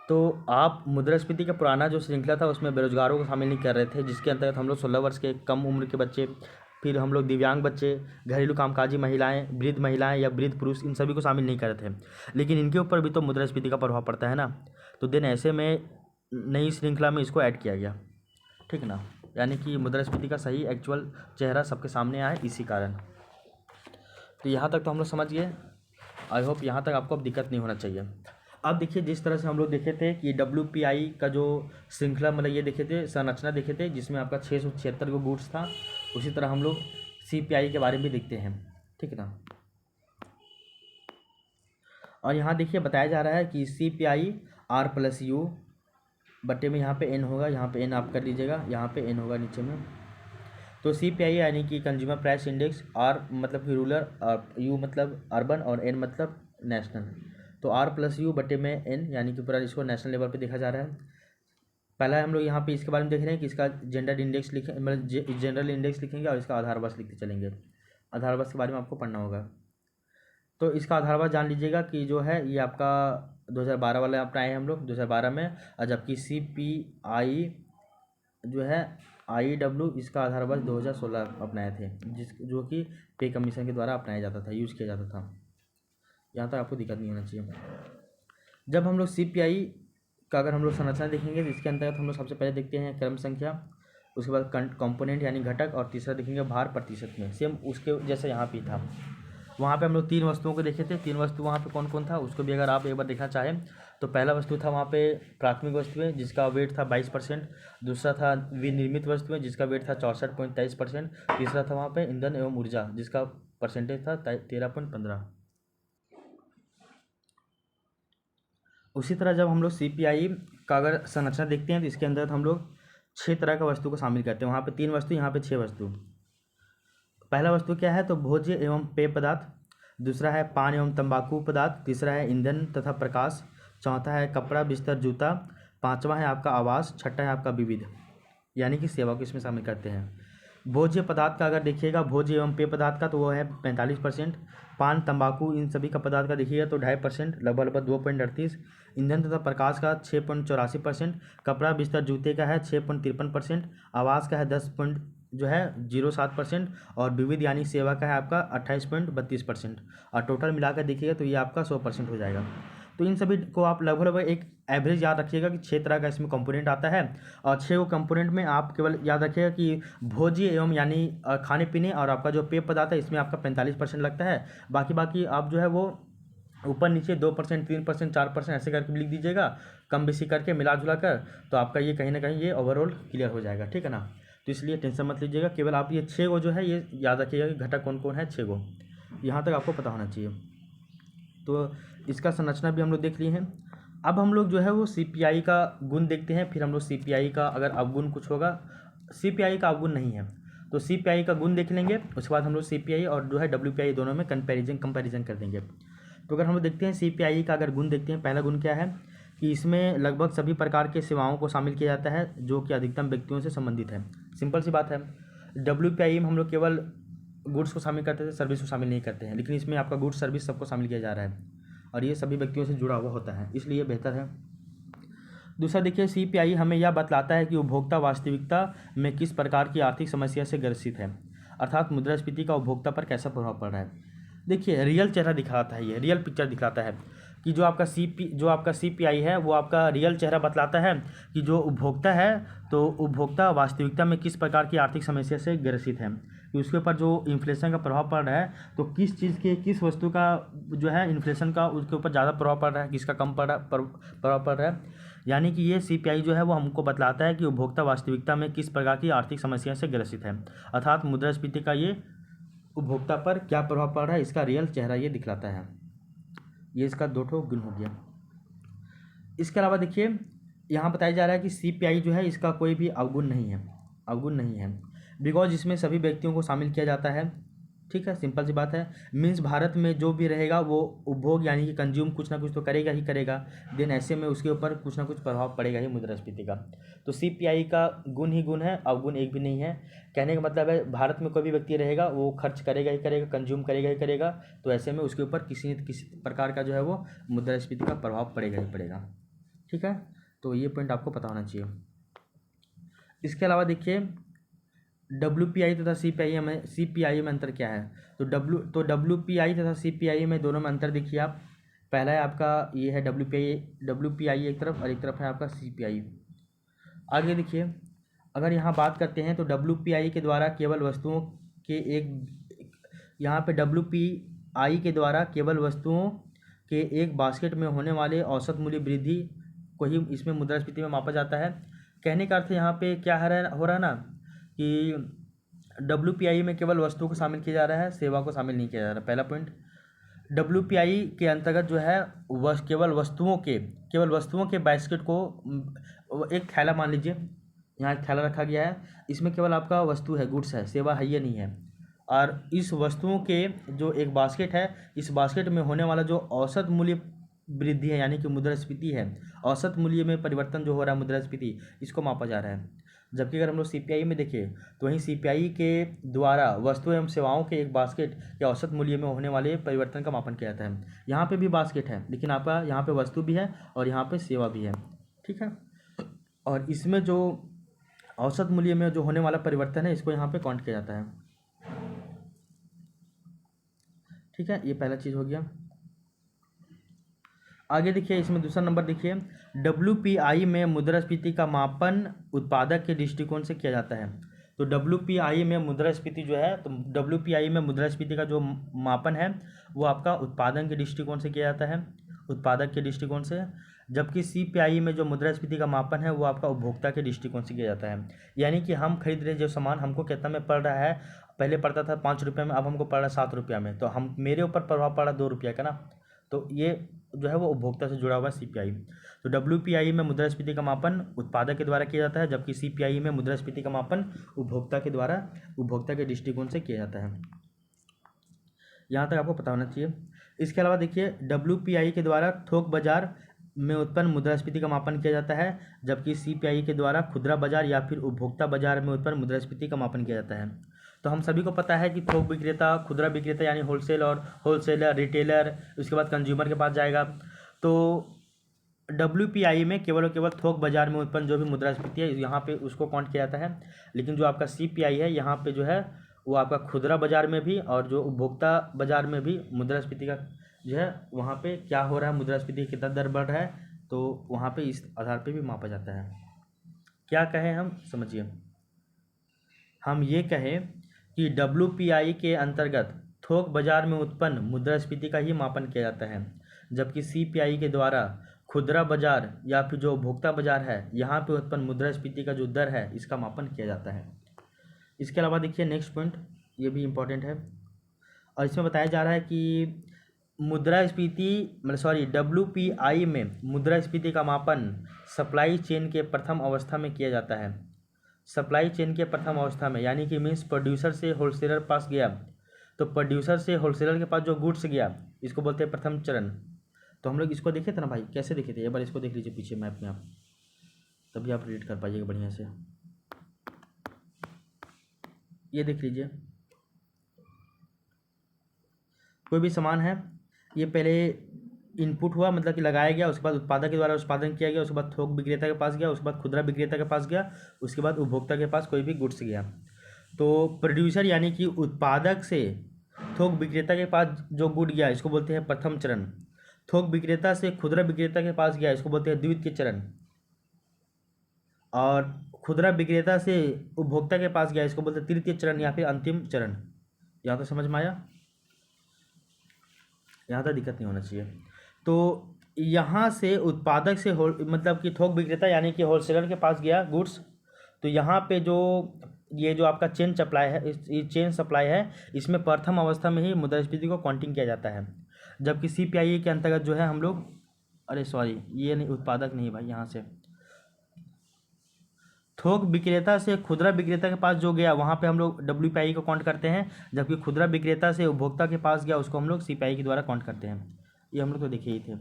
तो आप मुद्रास्फीति का पुराना जो श्रृंखला था उसमें बेरोजगारों को शामिल नहीं कर रहे थे, जिसके अंतर्गत हम लोग 16 वर्ष के कम उम्र के बच्चे, फिर हम लोग दिव्यांग बच्चे, घरेलू कामकाजी महिलाएं, वृद्ध महिलाएं या वृद्ध पुरुष, इन सभी को शामिल नहीं कर रहे थे। लेकिन इनके ऊपर भी तो मुद्रास्फीति का प्रभाव पड़ता है ना, तो देन ऐसे में नई श्रृंखला में इसको ऐड किया गया, ठीक ना, यानी कि मुद्रास्फीति का सही एक्चुअल चेहरा सबके सामने आए इसी कारण। तो यहाँ तक तो हम लोग समझ गए। आई होप यहाँ तक आपको अब दिक्कत नहीं होना चाहिए। अब देखिए, जिस तरह से हम लोग देखे थे कि WPI का जो श्रृंखला मतलब ये देखे थे, संरचना देखे थे जिसमें आपका 676 को गुड्स था, उसी तरह हम लोग CPI के बारे में भी देखते हैं, ठीक ना। और यहाँ देखिए बताया जा रहा है कि CPI-R+U बट्टे में यहाँ पे N होगा, यहाँ पे N आप कर लीजिएगा, यहाँ पे N होगा नीचे में। तो CPI यानी कि कंज्यूमर प्राइस इंडेक्स, R मतलब कि रूरल और U मतलब अर्बन और N मतलब नेशनल। तो R+U बट्टे में N यानी कि पूरा इसको नेशनल लेवल पे देखा जा रहा है। पहला हम लोग यहाँ पे इसके बारे में देख रहे हैं कि इसका जेंडर इंडेक्स लिखें, मतलब जनरल इंडेक्स लिखेंगे और इसका आधार वर्ष लिखते चलेंगे। आधार वर्ष के बारे में आपको पढ़ना होगा। तो इसका आधार जान लीजिएगा कि जो है ये आपका 2012 वाले अपनाए हैं हम लोग 2012 में, और जबकि CPI जो है IW इसका आधार 2016 अपनाए थे, जो कि पे कमीशन के द्वारा अपनाया जाता था, यूज़ किया जाता था। यहाँ तक आपको दिक्कत नहीं होना चाहिए। जब हम लोग CPI का अगर हम लोग संरचना देखेंगे तो इसके अंतर्गत हम लोग सबसे पहले देखते हैं क्रम संख्या, उसके बाद कंपोनेंट यानी घटक, और तीसरा देखेंगे भार प्रतिशत में। सेम उसके जैसे यहाँ पे था, वहाँ पे हम लोग 3 वस्तुओं को देखे थे। 3 वस्तु वहाँ पे कौन कौन था उसको भी अगर आप एक बार देखना चाहें तो पहला वस्तु था वहाँ पे प्राथमिक वस्तुएं जिसका वेट था 22%, दूसरा था विनिर्मित वस्तुएं जिसका वेट था 64.23%, तीसरा था वहाँ पे ईंधन एवं ऊर्जा जिसका परसेंटेज था 13.15। उसी तरह जब हम लोग CPI का अगर संरचना देखते हैं तो इसके अंदर हम लोग 6 तरह का वस्तु को शामिल करते हैं। वहाँ पे 3 वस्तु, यहाँ पे 6 वस्तु। पहला वस्तु क्या है तो भोज्य एवं पेय पदार्थ, दूसरा है पान एवं तंबाकू पदार्थ, तीसरा है ईंधन तथा प्रकाश, चौथा है कपड़ा बिस्तर जूता, पांचवा है आपका आवास, छठा है आपका विविध यानी कि सेवा को इसमें शामिल करते हैं। भोज्य पदार्थ का अगर देखिएगा, भोज्य एवं पेय पदार्थ का तो वो है 45%, पान तंबाकू इन सभी का पदार्थ का देखिएगा तो 2.5%, लगभग 2.38, ईंधन तथा प्रकाश का 6.84%, कपड़ा बिस्तर जूते का है 6.53%, आवास का है 10.07%, और विविध यानी सेवा का है आपका 28.32%, और टोटल मिलाकर देखिएगा तो ये आपका 100% हो जाएगा। तो इन सभी को आप लगभग एक एवरेज याद रखिएगा कि 6 तरह का इसमें कंपोनेंट आता है, और 6 कंपोनेंट में आप केवल याद रखिएगा कि भोज्य एवं यानी खाने पीने और आपका जो पेय पदार्थ है इसमें आपका 45% लगता है। बाकी आप जो है वो ऊपर नीचे 2%, 3%, 4% ऐसे करके लिख दीजिएगा, कम बेसी करके मिला जुला कर, तो आपका ये कहीं ना कहीं ये ओवरऑल क्लियर हो जाएगा, ठीक है ना। तो इसलिए टेंशन मत लीजिएगा, केवल आप ये 6 को जो है ये याद रखिएगा कि घटक कौन कौन है 6 को, यहाँ तक आपको पता होना चाहिए। तो इसका संरचना भी हम लोग देख लिए हैं। अब हम लोग जो है वो CPI का गुण देखते हैं, फिर हम लोग CPI का अगर अवगुण कुछ होगा, CPI का अवगुण नहीं है तो CPI का गुण देख लेंगे, उसके बाद हम लोग CPI और जो है WPI दोनों में कंपैरिजन कर देंगे। तो अगर हम लोग देखते हैं CPI का अगर गुण देखते हैं, पहला गुण क्या है कि इसमें लगभग सभी प्रकार के सेवाओं को शामिल किया जाता है जो कि अधिकतम व्यक्तियों से संबंधित है। सिंपल सी बात है। WPI में हम लोग केवल गुड्स को शामिल करते थे, सर्विस को शामिल नहीं करते हैं, लेकिन इसमें आपका गुड्स सर्विस सबको शामिल किया जा रहा है और ये सभी व्यक्तियों से जुड़ा हुआ होता है, इसलिए बेहतर है। दूसरा देखिए, CPI हमें यह बतलाता है कि उपभोक्ता वास्तविकता में किस प्रकार की आर्थिक समस्या से ग्रसित है, अर्थात मुद्रास्फीति का उपभोक्ता पर कैसा प्रभाव पड़ रहा है। देखिए रियल चेहरा दिखाता है, ये रियल पिक्चर दिखाता है कि जो आपका CPI है वो आपका रियल चेहरा बतलाता है कि जो उपभोक्ता है तो उपभोक्ता वास्तविकता में किस प्रकार की आर्थिक समस्या से ग्रसित है, कि उसके ऊपर जो इन्फ्लेशन का प्रभाव पड़ रहा है तो किस चीज़ के किस वस्तु का जो है इन्फ्लेशन का उसके ऊपर ज़्यादा प्रभाव पड़ रहा है, किसका कम प्रभाव पड़ रहा है। यानी कि ये CPI जो है वो हमको बतलाता है कि उपभोक्ता वास्तविकता में किस प्रकार की आर्थिक समस्या से ग्रसित है, अर्थात मुद्रास्फीति का ये उपभोक्ता पर क्या प्रभाव पड़ रहा है, इसका रियल चेहरा ये दिखलाता है। ये इसका 2 गुण हो गया। इसके अलावा देखिए यहाँ बताया जा रहा है कि CPI जो है इसका कोई भी अवगुण नहीं है बिकॉज इसमें सभी व्यक्तियों को शामिल किया जाता है, ठीक है, सिंपल सी बात है। मीन्स भारत में जो भी रहेगा वो उपभोग यानी कि कंज्यूम कुछ ना कुछ तो करेगा ही करेगा, देन ऐसे में उसके ऊपर कुछ ना कुछ प्रभाव पड़ेगा ही मुद्रास्फीति का। तो CPI का गुण ही गुण है, अवगुण एक भी नहीं है। कहने का मतलब है भारत में कोई भी व्यक्ति रहेगा वो खर्च करेगा ही करेगा, कंज्यूम करेगा ही करेगा, तो ऐसे में उसके ऊपर किसी न किसी प्रकार का जो है वो मुद्रास्फीति का प्रभाव पड़ेगा ही पड़ेगा, ठीक है। तो ये पॉइंट आपको पता होना चाहिए। इसके अलावा देखिए WPI तथा CPI में अंतर क्या है, तो WPI तथा CPI में दोनों में अंतर देखिए आप। पहला है आपका ये है WPI एक तरफ और एक तरफ है आपका CPI। आगे देखिए अगर यहाँ बात करते हैं तो WPI के द्वारा केवल वस्तुओं के WPI के द्वारा केवल वस्तुओं के एक बास्केट में होने वाले औसत मूल्य वृद्धि को ही इसमें मुद्रास्फीति में मापा जाता है। कहने का अर्थ यहाँ पे क्या हो रहा है ना कि WPI में केवल वस्तुओं को शामिल किया जा रहा है, सेवा को शामिल नहीं किया जा रहा। पहला पॉइंट, WPI के अंतर्गत जो है केवल वस्तुओं के बास्केट को एक थैला मान लीजिए, यहाँ एक थैला रखा गया है, इसमें केवल आपका वस्तु है, गुड्स है, सेवा है ये नहीं है। और इस वस्तुओं के जो एक बास्केट है, इस बास्केट में होने वाला जो औसत मूल्य वृद्धि है यानी कि मुद्रास्फीति है, औसत मूल्य में परिवर्तन जो हो रहा है मुद्रास्फीति, इसको मापा जा रहा है। जबकि अगर हम लोग सीपीआई में देखें तो वहीं सीपीआई के द्वारा वस्तु एवं सेवाओं के एक बास्केट के औसत मूल्य में होने वाले परिवर्तन का मापन किया जाता है। यहाँ पे भी बास्केट है, लेकिन आपका यहाँ पे वस्तु भी है और यहाँ पे सेवा भी है, ठीक है। और इसमें जो औसत मूल्य में जो होने वाला परिवर्तन है, इसको यहाँ पे काउंट किया जाता है, ठीक है। ये पहला चीज़ हो गया। आगे देखिए, इसमें दूसरा नंबर देखिए, WPI में मुद्रास्फीति का मापन उत्पादक के दृष्टिकोण से किया जाता है। तो WPI में मुद्रास्फीति जो है, तो WPI में मुद्रास्फीति का जो मापन है वो आपका उत्पादन के दृष्टिकोण से किया जाता है, उत्पादक के दृष्टिकोण से। जबकि CPI में जो मुद्रास्फीति का मापन है वो आपका उपभोक्ता के दृष्टिकोण से किया जाता है। यानी कि हम खरीद रहे जो सामान हमको कितना में पड़ रहा है, पहले पड़ता था 5 रुपये में, अब हमको पड़ रहा है 7 रुपया में, तो हम मेरे ऊपर प्रभाव पड़ा 2 रुपया का ना, तो ये जो है वो उपभोक्ता से जुड़ा हुआ CPI। तो WPI में मुद्रास्फीति का मापन उत्पादक के द्वारा किया जाता है, जबकि CPI में मुद्रास्फीति का मापन उपभोक्ता के द्वारा, उपभोक्ता के दृष्टिकोण से किया जाता है। यहाँ तक आपको पता होना चाहिए। इसके अलावा देखिए, WPI के द्वारा थोक बाजार में उत्पन्न मुद्रास्फीति का मापन किया जाता है, जबकि CPI के द्वारा खुदरा बाजार या फिर उपभोक्ता बाजार में उत्पन्न मुद्रास्फीति का मापन किया जाता है। तो हम सभी को पता है कि थोक विक्रेता, खुदरा विक्रेता यानी होलसेल और होलसेलर, रिटेलर, उसके बाद कंज्यूमर के पास जाएगा। तो WPI में केवल और केवल थोक बाजार में उत्पन्न जो भी मुद्रास्फीति है यहाँ पे उसको काउंट किया जाता है। लेकिन जो आपका CPI है यहाँ पे जो है वो आपका खुदरा बाजार में भी और जो उपभोक्ता बाजार में भी मुद्रास्फीति का जो है वहाँ पे क्या हो रहा है, मुद्रास्फीति कितना दर बढ़ रहा है, तो वहाँ पे इस आधार पे भी मापा जाता है। क्या कहें हम, समझिए, हम ये कहें कि WPI के अंतर्गत थोक बाजार में उत्पन्न मुद्रास्फीति का ही मापन किया जाता है, जबकि CPI के द्वारा खुदरा बाजार या फिर जो उपभोक्ता बाजार है यहाँ पे उत्पन्न मुद्रास्फीति का जो दर है इसका मापन किया जाता है। इसके अलावा देखिए नेक्स्ट पॉइंट, ये भी इम्पोर्टेंट है, और इसमें बताया जा रहा है कि मुद्रास्फीति WPI में मुद्रास्फीति का मापन सप्लाई चेन के प्रथम अवस्था में किया जाता है। सप्लाई चेन के प्रथम अवस्था में यानी कि मीन्स प्रोड्यूसर से होलसेलर पास गया, तो प्रोड्यूसर से होलसेलर के पास जो गुड्स गया इसको बोलते हैं प्रथम चरण। तो हम लोग इसको देखे थे ना भाई, कैसे देखे थे, एक बार इसको देख लीजिए पीछे मैप में आप, तभी आप रीड कर पाइएगा बढ़िया से। ये देख लीजिए, कोई भी सामान है, ये पहले इनपुट हुआ, मतलब कि लगाया गया, उसके बाद उत्पादक के द्वारा उत्पादन किया गया, उसके बाद थोक विक्रेता के पास गया, उसके बाद खुदरा विक्रेता के पास गया, उसके बाद उपभोक्ता के पास कोई भी गुड्स गया। तो प्रोड्यूसर यानी कि उत्पादक से थोक विक्रेता के पास जो गुड गया इसको बोलते हैं प्रथम चरण। थोक विक्रेता से खुदरा विक्रेता के पास गया इसको बोलते हैं द्वितीय चरण, और खुदरा विक्रेता से उपभोक्ता के पास गया इसको बोलते हैं तृतीय चरण या फिर अंतिम चरण। यहाँ तो समझ में आया, यहाँ तक दिक्कत नहीं होना चाहिए। तो यहाँ से उत्पादक से मतलब कि थोक विक्रेता यानी कि होलसेलर के पास गया गुड्स, तो यहाँ पे जो ये जो आपका चेन सप्लाई है, ये चेन सप्लाई है, इसमें प्रथम अवस्था में ही मुद्रास्फीति को काउंटिंग किया जाता है। जबकि CPI के अंतर्गत जो है हम लोग, अरे सॉरी ये नहीं, उत्पादक नहीं भाई, यहाँ से थोक विक्रेता से खुदरा विक्रेता के पास जो गया वहाँ पे हम लोग WPI को काउंट करते हैं, जबकि खुदरा विक्रेता से उपभोक्ता के पास गया उसको हम लोग CPI के द्वारा काउंट करते हैं। ये हम लोग तो देखे ही थे,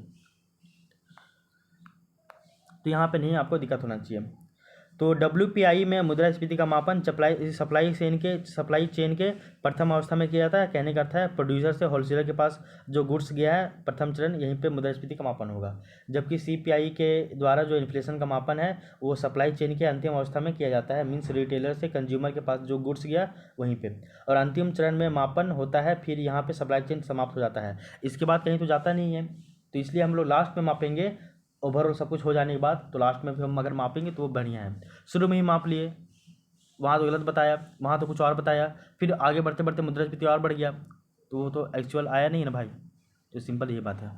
तो यहाँ पे नहीं आपको दिक्कत होना चाहिए। तो WPI में मुद्रास्फीति का मापन सप्लाई चेन के प्रथम अवस्था में किया जाता है। कहने का अर्थ है प्रोड्यूसर से होलसेलर के पास जो गुड्स गया है प्रथम चरण, यहीं पे मुद्रास्फीति का मापन होगा। जबकि CPI के द्वारा जो इन्फ्लेशन का मापन है वो सप्लाई चेन के अंतिम अवस्था में किया जाता है, मीन्स रिटेलर से कंज्यूमर के पास जो गुड्स गया वहीं पर, और अंतिम चरण में मापन होता है, फिर यहाँ पर सप्लाई चेन समाप्त हो जाता है। इसके बाद कहीं तो जाता नहीं है, तो इसलिए हम लोग लास्ट में मापेंगे, ओवरऑल सब कुछ हो जाने के बाद, तो लास्ट में फिर हम अगर मापेंगे तो वो बढ़िया है। शुरू में ही माप लिए, वहाँ तो गलत बताया, वहाँ तो कुछ और बताया, फिर आगे बढ़ते बढ़ते मुद्रास्फीति और बढ़ गया, तो वो तो एक्चुअल आया नहीं ना भाई। तो सिंपल ये बात है।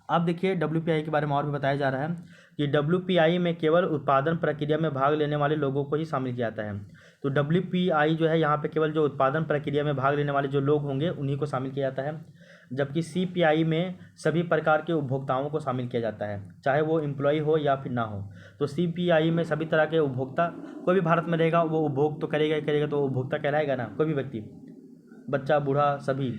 अब देखिए WPI के बारे में और भी बताया जा रहा है कि WPI में केवल उत्पादन प्रक्रिया में भाग लेने वाले लोगों को ही शामिल किया जाता है। तो WPI जो है यहाँ पे केवल जो उत्पादन प्रक्रिया में भाग लेने वाले जो लोग होंगे उन्हीं को शामिल किया जाता है, जबकि CPI में सभी प्रकार के उपभोक्ताओं को शामिल किया जाता है, चाहे वो एम्प्लॉय हो या फिर ना हो। तो CPI में सभी तरह के उपभोक्ता, कोई भी भारत में रहेगा वो उपभोग तो करेगा ही करेगा, तो उपभोक्ता कहलाएगा ना, कोई भी व्यक्ति, बच्चा बूढ़ा सभी।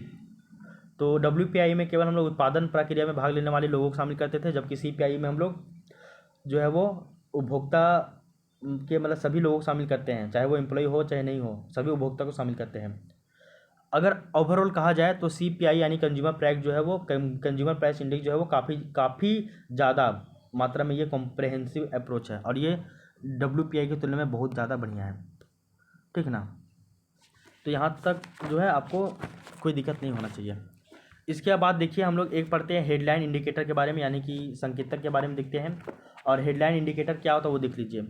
तो WPI में केवल हम लोग उत्पादन प्रक्रिया में भाग लेने वाले लोगों को शामिल करते थे, जबकि CPI में हम लोग जो है वो उपभोक्ता के मतलब सभी लोगों को शामिल करते हैं, चाहे वो एम्प्लॉय हो चाहे नहीं हो, सभी उपभोक्ता को शामिल करते हैं। अगर ओवरऑल कहा जाए तो CPI यानी कंज्यूमर प्राइस जो है वो कंज्यूमर प्राइस इंडेक्स जो है वो काफ़ी ज़्यादा मात्रा में ये कॉम्प्रहेंसिव अप्रोच है और ये WPI की तुलना में बहुत ज़्यादा बढ़िया है, ठीक ना। तो यहाँ तक जो है आपको कोई दिक्कत नहीं होना चाहिए। इसके बाद देखिए हम लोग एक पढ़ते हैं हेडलाइन इंडिकेटर के बारे में, यानी कि संकेतक के बारे में देखते हैं। और हेडलाइन इंडिकेटर क्या होता है वो देख लीजिए।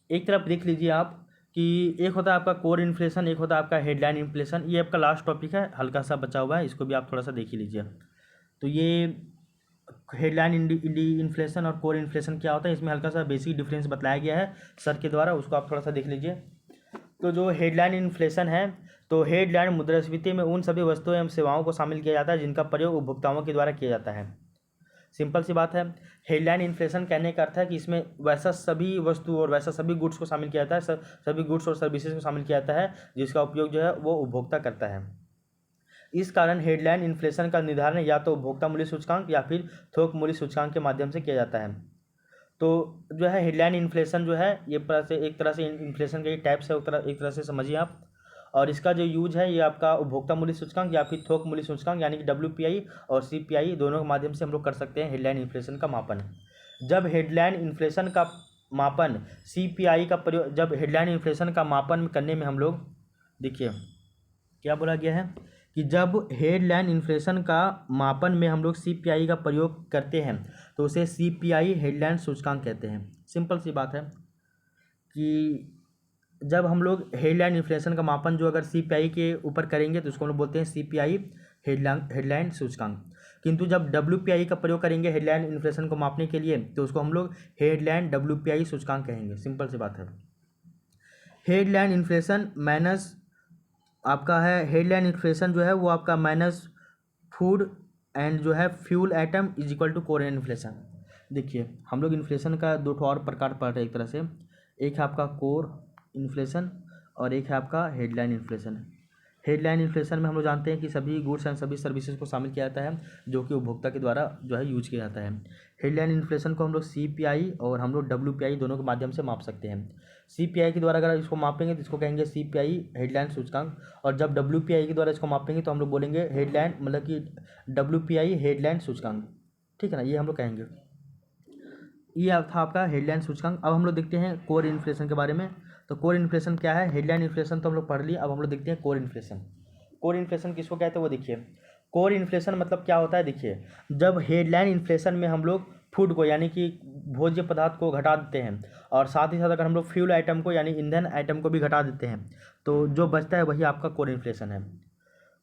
एक तरफ देख लीजिए आप कि एक होता है आपका कोर इन्फ्लेशन, एक होता है आपका हेडलाइन इन्फ्लेशन। ये आपका लास्ट टॉपिक है, हल्का सा बचा हुआ है, इसको भी आप थोड़ा सा देख ही लीजिए। तो ये हेडलाइन इन्फ्लेशन और कोर इन्फ्लेशन क्या होता है, इसमें हल्का सा बेसिक डिफरेंस बताया गया है सर के द्वारा, उसको आप थोड़ा सा देख लीजिए। तो जो हेडलाइन इन्फ्लेशन है, तो हेडलाइन मुद्रास्फीति में उन सभी वस्तुओं एवं सेवाओं को शामिल किया जाता है जिनका प्रयोग उपभोक्ताओं के द्वारा किया जाता है। सिंपल सी बात है। हेडलाइन इन्फ्लेशन कहने का अर्थ है कि इसमें वैसा सभी वस्तु और वैसा सभी गुड्स को शामिल किया जाता है, सभी गुड्स और सर्विसेज को शामिल किया जाता है जिसका उपयोग जो है वो उपभोक्ता करता है। इस कारण हेडलाइन इन्फ्लेशन का निर्धारण या तो उपभोक्ता मूल्य सूचकांक या फिर थोक मूल्य सूचकांक के माध्यम से किया जाता है। तो जो है हेडलाइन इन्फ्लेशन जो है ये एक तरह से इन्फ्लेशन के टाइप्स है, एक तरह से समझिए आप। और इसका जो यूज है ये आपका उपभोक्ता मूल्य सूचकांक या फिर थोक मूल्य सूचकांक यानी कि WPI और CPI दोनों के माध्यम से हम लोग कर सकते हैं हेडलाइन इन्फ्लेशन का मापन। जब हेडलाइन इन्फ्लेशन का मापन CPI का प्रयोग, जब हेडलाइन इन्फ्लेशन का मापन करने में हम लोग, देखिए क्या बोला गया है कि जब हेडलाइन इन्फ्लेशन का मापन में हम लोग CPI का प्रयोग करते हैं तो उसे CPI हेडलाइन सूचकांक कहते हैं। सिंपल सी बात है कि जब हम लोग हेडलाइन इन्फ्लेशन का मापन जो अगर CPI के ऊपर करेंगे तो उसको हम लोग बोलते हैं CPI हेडलाइन सूचकांक, किंतु जब WPI का प्रयोग करेंगे हेडलाइन इन्फ्लेशन को मापने के लिए तो उसको हम लोग हेडलाइन WPI सूचकांक कहेंगे। सिंपल सी बात है। हेडलाइन इन्फ्लेशन माइनस आपका है, हेडलाइन इन्फ्लेशन जो है वो आपका माइनस फूड एंड जो है fuel item is equal to core inflation. देखिए हम लोग इन्फ्लेशन का दो और प्रकार पढ़ रहे हैं एक तरह से, एक है आपका कोर इन्फ्लेशन और एक है आपका हेडलाइन इन्फ्लेशन। हेडलाइन इन्फ्लेशन में हम लोग जानते हैं कि सभी गुड्स एंड सभी सर्विसेज को शामिल किया जाता है जो कि उपभोक्ता के द्वारा जो है यूज किया जाता है। हेडलाइन इन्फ्लेशन को हम लोग CPI और हम लोग WPI दोनों के माध्यम से माप सकते हैं। CPI के द्वारा अगर इसको मापेंगे तो इसको कहेंगे CPI हेडलाइन सूचकांक, और जब WPI के द्वारा इसको मापेंगे तो हम लोग बोलेंगे हेडलाइन मतलब कि WPI हेडलाइन सूचकांक, ठीक है ना, ये हम लोग कहेंगे। ये था आपका हेडलाइन सूचकांक। अब हम लोग देखते हैं कोर इन्फ्लेशन के बारे में। तो कोर इन्फ्लेशन क्या है, हेडलाइन इन्फ्लेशन तो हम लोग पढ़ लिए, अब हम लोग देखते हैं कोर इन्फ्लेशन। कोर इन्फ्लेशन किसको कहते हैं वो देखिए। कोर इन्फ्लेशन मतलब क्या होता है, देखिए जब हेडलाइन इन्फ्लेशन में हम लोग फूड को यानी कि भोज्य पदार्थ को घटा देते हैं और साथ ही साथ अगर हम लोग फ्यूल आइटम को यानी ईंधन आइटम को भी घटा देते हैं तो जो बचता है वही आपका कोर इन्फ्लेशन है।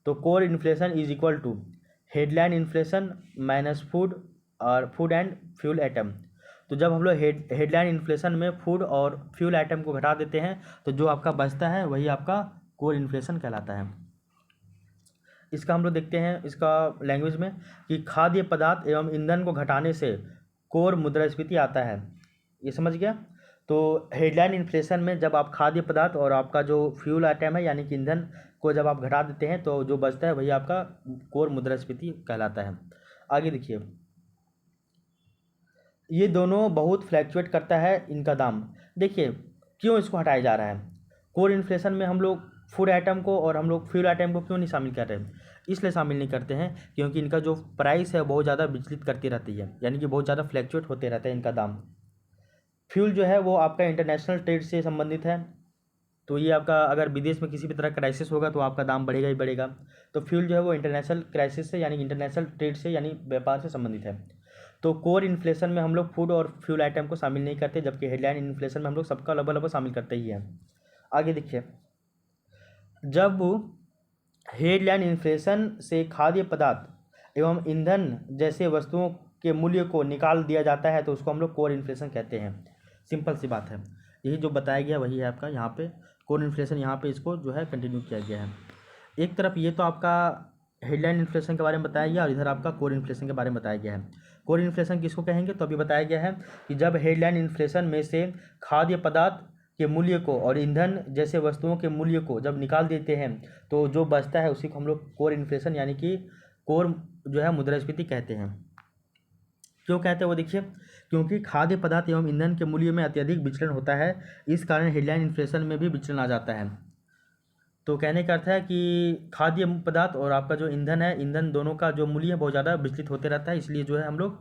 तो core inflation is equal to headline inflation minus food और फूड एंड फ्यूल आइटम। तो जब हम लोग हेडलाइन इन्फ्लेशन में फूड और फ्यूल आइटम को घटा देते हैं तो जो आपका बचता है वही आपका कोर इन्फ्लेशन कहलाता है। इसका हम लोग देखते हैं इसका लैंग्वेज में कि खाद्य पदार्थ एवं ईंधन को घटाने से कोर मुद्रास्फीति आता है। ये समझ गया। तो हेडलाइन इन्फ्लेशन में जब आप खाद्य पदार्थ और आपका जो फ्यूल आइटम है यानी कि ईंधन को जब आप घटा देते हैं तो जो बचता है वही आपका कोर मुद्रास्फीति कहलाता है। आगे देखिए, ये दोनों बहुत फ्लैक्चुएट करता है इनका दाम। देखिए क्यों इसको हटाया जा रहा है। कोर इन्फ्लेशन में हम लोग फूड आइटम को और हम लोग फ्यूल आइटम को क्यों नहीं शामिल कर रहे हैं, इसलिए शामिल नहीं करते हैं क्योंकि इनका जो प्राइस है बहुत ज़्यादा विचलित करती रहती है, यानी कि बहुत ज़्यादा फ्लैक्चुएट होते रहते हैं इनका दाम। फ्यूल जो है वो आपका इंटरनेशनल ट्रेड से संबंधित है, तो ये आपका अगर विदेश में किसी भी तरह क्राइसिस होगा तो आपका दाम बढ़ेगा ही बढ़ेगा। तो फ्यूल जो है वो इंटरनेशनल क्राइसिस से यानी इंटरनेशनल ट्रेड से यानी व्यापार से संबंधित है। तो कोर इन्फ्लेशन में हम लोग फूड और फ्यूल आइटम को शामिल नहीं करते, जबकि हेडलाइन इन्फ्लेशन में हम लोग सबका लगभग शामिल करते ही हैं। आगे देखिए, जब हेडलाइन इन्फ्लेशन से खाद्य पदार्थ एवं ईंधन जैसे वस्तुओं के मूल्य को निकाल दिया जाता है तो उसको हम लोग कोर इन्फ्लेशन कहते हैं। सिंपल सी बात है, यही जो बताया गया वही है आपका यहाँ पे कोर इन्फ्लेशन, यहाँ पे इसको जो है कंटिन्यू किया गया है। एक तरफ ये तो आपका हेडलाइन इन्फ्लेशन के बारे में बताया गया और इधर आपका कोर इन्फ्लेशन के बारे में बताया गया है। कोर इन्फ्लेशन किसको कहेंगे, तो अभी बताया गया है कि जब हेडलाइन इन्फ्लेशन में से खाद्य पदार्थ के मूल्य को और ईंधन जैसे वस्तुओं के मूल्य को जब निकाल देते हैं तो जो बचता है उसी को हम लोग कोर इन्फ्लेशन यानी कि कोर जो है मुद्रास्फीति कहते हैं। क्यों कहते हैं वो देखिए, क्योंकि खाद्य पदार्थ एवं ईंधन के मूल्य में अत्यधिक विचलन होता है, इस कारण हेडलाइन इन्फ्लेशन में भी विचलन आ जाता है। तो कहने का अर्थ है कि खाद्य पदार्थ और आपका जो ईंधन है, ईंधन दोनों का जो मूल्य है बहुत ज़्यादा विचलित होते रहता है, इसलिए जो है हम लोग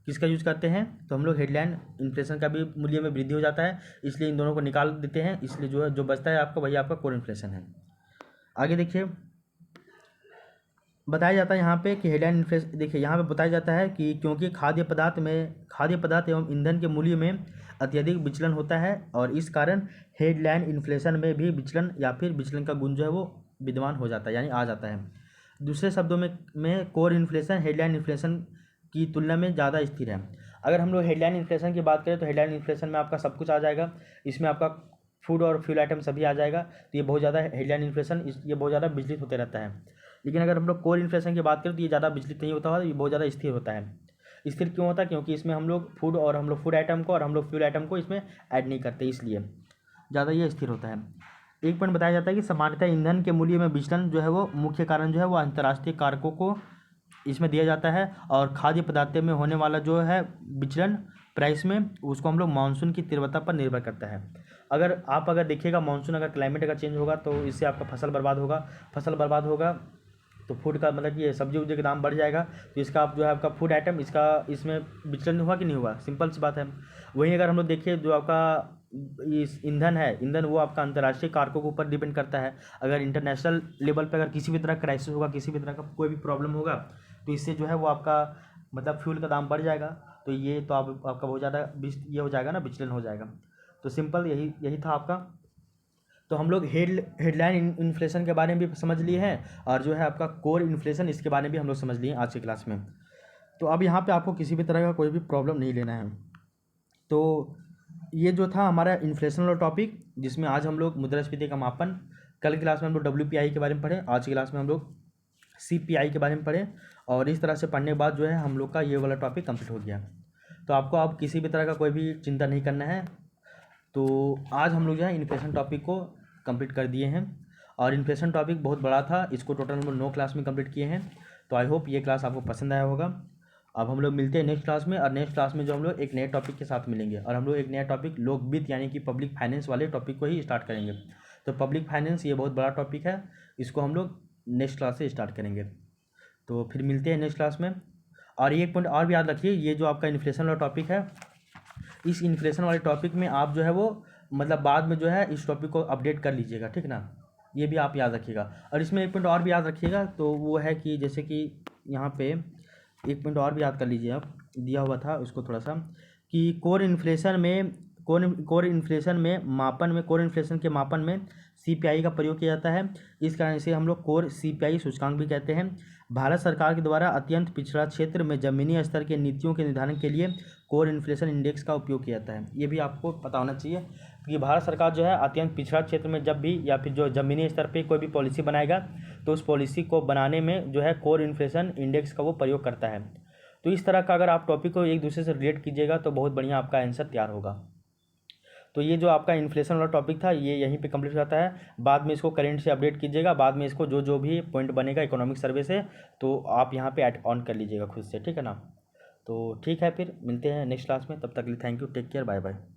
किसका यूज़ करते हैं, तो हम लोग हेडलाइन इन्फ्लेशन का भी मूल्य में वृद्धि हो जाता है, इसलिए इन दोनों को निकाल देते हैं, इसलिए जो है जो बचता है आपका वही आपका कोर इन्फ्लेशन है। आगे देखिए बताया जाता है यहाँ पे कि हेडलाइन इन्फ्लेशन, देखिए यहाँ पे बताया जाता है कि क्योंकि खाद्य पदार्थ एवं ईंधन के मूल्य में अत्यधिक विचलन होता है और इस कारण हेडलाइन इन्फ्लेशन में भी विचलन या फिर विचलन का गुण जो है वो विद्यमान हो जाता है, यानी आ जाता है। दूसरे शब्दों में कोर इन्फ्लेशन हेडलाइन इन्फ्लेशन की तुलना में ज़्यादा स्थिर है। अगर हम लोग हेडलाइन इन्फ्लेशन की बात करें तो हेडलाइन इन्फ्लेशन में आपका सब कुछ आ जाएगा, इसमें आपका फूड और फ्यूल आइटम सभी आ जाएगा, तो ये बहुत ज़्यादा हेडलाइन इन्फ्लेशन ये बहुत ज़्यादा विचलित होते रहता है। लेकिन अगर हम लोग कोर इन्फ्लेशन की बात करें तो ये ज़्यादा विचलित नहीं होता है, ये बहुत ज़्यादा स्थिर होता है। स्थिर क्यों होता है, क्योंकि इसमें हम लोग फूड आइटम को और हम लोग फ्यूल आइटम को इसमें ऐड नहीं करते, इसलिए ज़्यादा ये स्थिर होता है। एक पॉइंट बताया जाता है कि सामान्यतः ईंधन के मूल्य में विचलन जो है वो मुख्य कारण जो है वो अंतर्राष्ट्रीय कारकों को इसमें दिया जाता है, और खाद्य पदार्थों में होने वाला जो है विचलन प्राइस में उसको हम लोग मानसून की तीव्रता पर निर्भर करता है। अगर देखिएगा मानसून अगर क्लाइमेट अगर चेंज होगा तो इससे आपका फसल बर्बाद होगा तो फूड का मतलब कि सब्जी उब्जी का दाम बढ़ जाएगा, तो इसका आप जो है आपका फूड आइटम इसमें विचलन हुआ कि नहीं हुआ, सिंपल सी बात है। वहीं अगर हम लोग देखिए जो आपका इस ईंधन वो आपका अंतर्राष्ट्रीय कारकों के ऊपर डिपेंड करता है। अगर इंटरनेशनल लेवल पर अगर किसी भी तरह क्राइसिस होगा, किसी भी तरह का कोई भी प्रॉब्लम होगा, तो इससे जो है वो आपका मतलब फ्यूल का दाम बढ़ जाएगा, तो ये तो आपका बहुत ज़्यादा ये हो जाएगा ना, विचलन हो जाएगा। तो सिंपल यही था आपका। तो हम लोग हेडलाइन इन्फ्लेशन के बारे में भी समझ लिए हैं, और जो है आपका कोर इन्फ्लेशन इसके बारे में भी हम लोग समझ लिए आज की क्लास में। तो अब यहाँ पे आपको किसी भी तरह का कोई भी प्रॉब्लम नहीं लेना है। तो ये जो था हमारा इन्फ्लेशन वाला टॉपिक, जिसमें आज हम लोग मुद्रास्फीति का मापन, कल की क्लास में हम लोग WPI के बारे में पढ़े, आज की क्लास में हम लोग CPI के बारे में पढ़े, और इस तरह से पढ़ने के बाद जो है हम लोग का ये वाला टॉपिक कंप्लीट हो गया। तो आपको अब किसी भी तरह का कोई भी चिंता नहीं करना है। तो आज हम लोग जो है इन्फ्लेशन टॉपिक को कंप्लीट कर दिए हैं, और इन्फ्लेशन टॉपिक बहुत बड़ा था, इसको टोटल हम लोग 9 क्लास में कंप्लीट किए हैं। तो आई होप ये क्लास आपको पसंद आया होगा। अब हम लोग मिलते हैं नेक्स्ट क्लास में, और नेक्स्ट क्लास में जो हम लोग एक नए टॉपिक के साथ मिलेंगे, और हम लोग एक नया टॉपिक लोकवित्त यानी कि पब्लिक फाइनेंस वाले टॉपिक को ही स्टार्ट करेंगे। तो पब्लिक फाइनेंस ये बहुत बड़ा टॉपिक है, इसको हम लोग नेक्स्ट क्लास से स्टार्ट करेंगे। तो फिर मिलते हैं नेक्स्ट क्लास में। और एक पॉइंट और भी याद रखिए, ये जो आपका इन्फ्लेशन वाला टॉपिक है, इस इन्फ्लेशन वाले टॉपिक में आप जो है वो मतलब बाद में जो है इस टॉपिक को अपडेट कर लीजिएगा, ठीक ना, ये भी आप याद रखिएगा। और इसमें एक पॉइंट और भी याद रखिएगा, तो वो है कि जैसे कि यहाँ पे एक पॉइंट और भी याद कर लीजिए, आप दिया हुआ था उसको थोड़ा सा, कि कोर इन्फ्लेशन के मापन में CPI का प्रयोग किया जाता है, इस कारण से हम लोग कोर CPI सूचकांक भी कहते हैं। भारत सरकार के द्वारा अत्यंत पिछड़ा क्षेत्र में जमीनी स्तर के नीतियों के निर्धारण के लिए कोर इन्फ्लेशन इंडेक्स का उपयोग किया जाता है। ये भी आपको पता होना चाहिए कि भारत सरकार जो है अत्यंत पिछड़ा क्षेत्र में जब भी या फिर जो ज़मीनी स्तर पे कोई भी पॉलिसी बनाएगा, तो उस पॉलिसी को बनाने में जो है कोर इन्फ्लेशन इंडेक्स का वो प्रयोग करता है। तो इस तरह का अगर आप टॉपिक को एक दूसरे से रिलेट कीजिएगा तो बहुत बढ़िया आपका आंसर तैयार होगा। तो ये जो आपका इन्फ्लेशन वाला टॉपिक था ये यहीं पे कंप्लीट हो जाता है। बाद में इसको करेंट से अपडेट कीजिएगा, बाद में इसको जो भी पॉइंट बनेगा इकोनॉमिक सर्वे से, तो आप यहाँ पे ऐड ऑन कर लीजिएगा खुद से, ठीक है ना। तो ठीक है, फिर मिलते हैं नेक्स्ट क्लास में, तब तक के लिए thank you, take care, bye bye.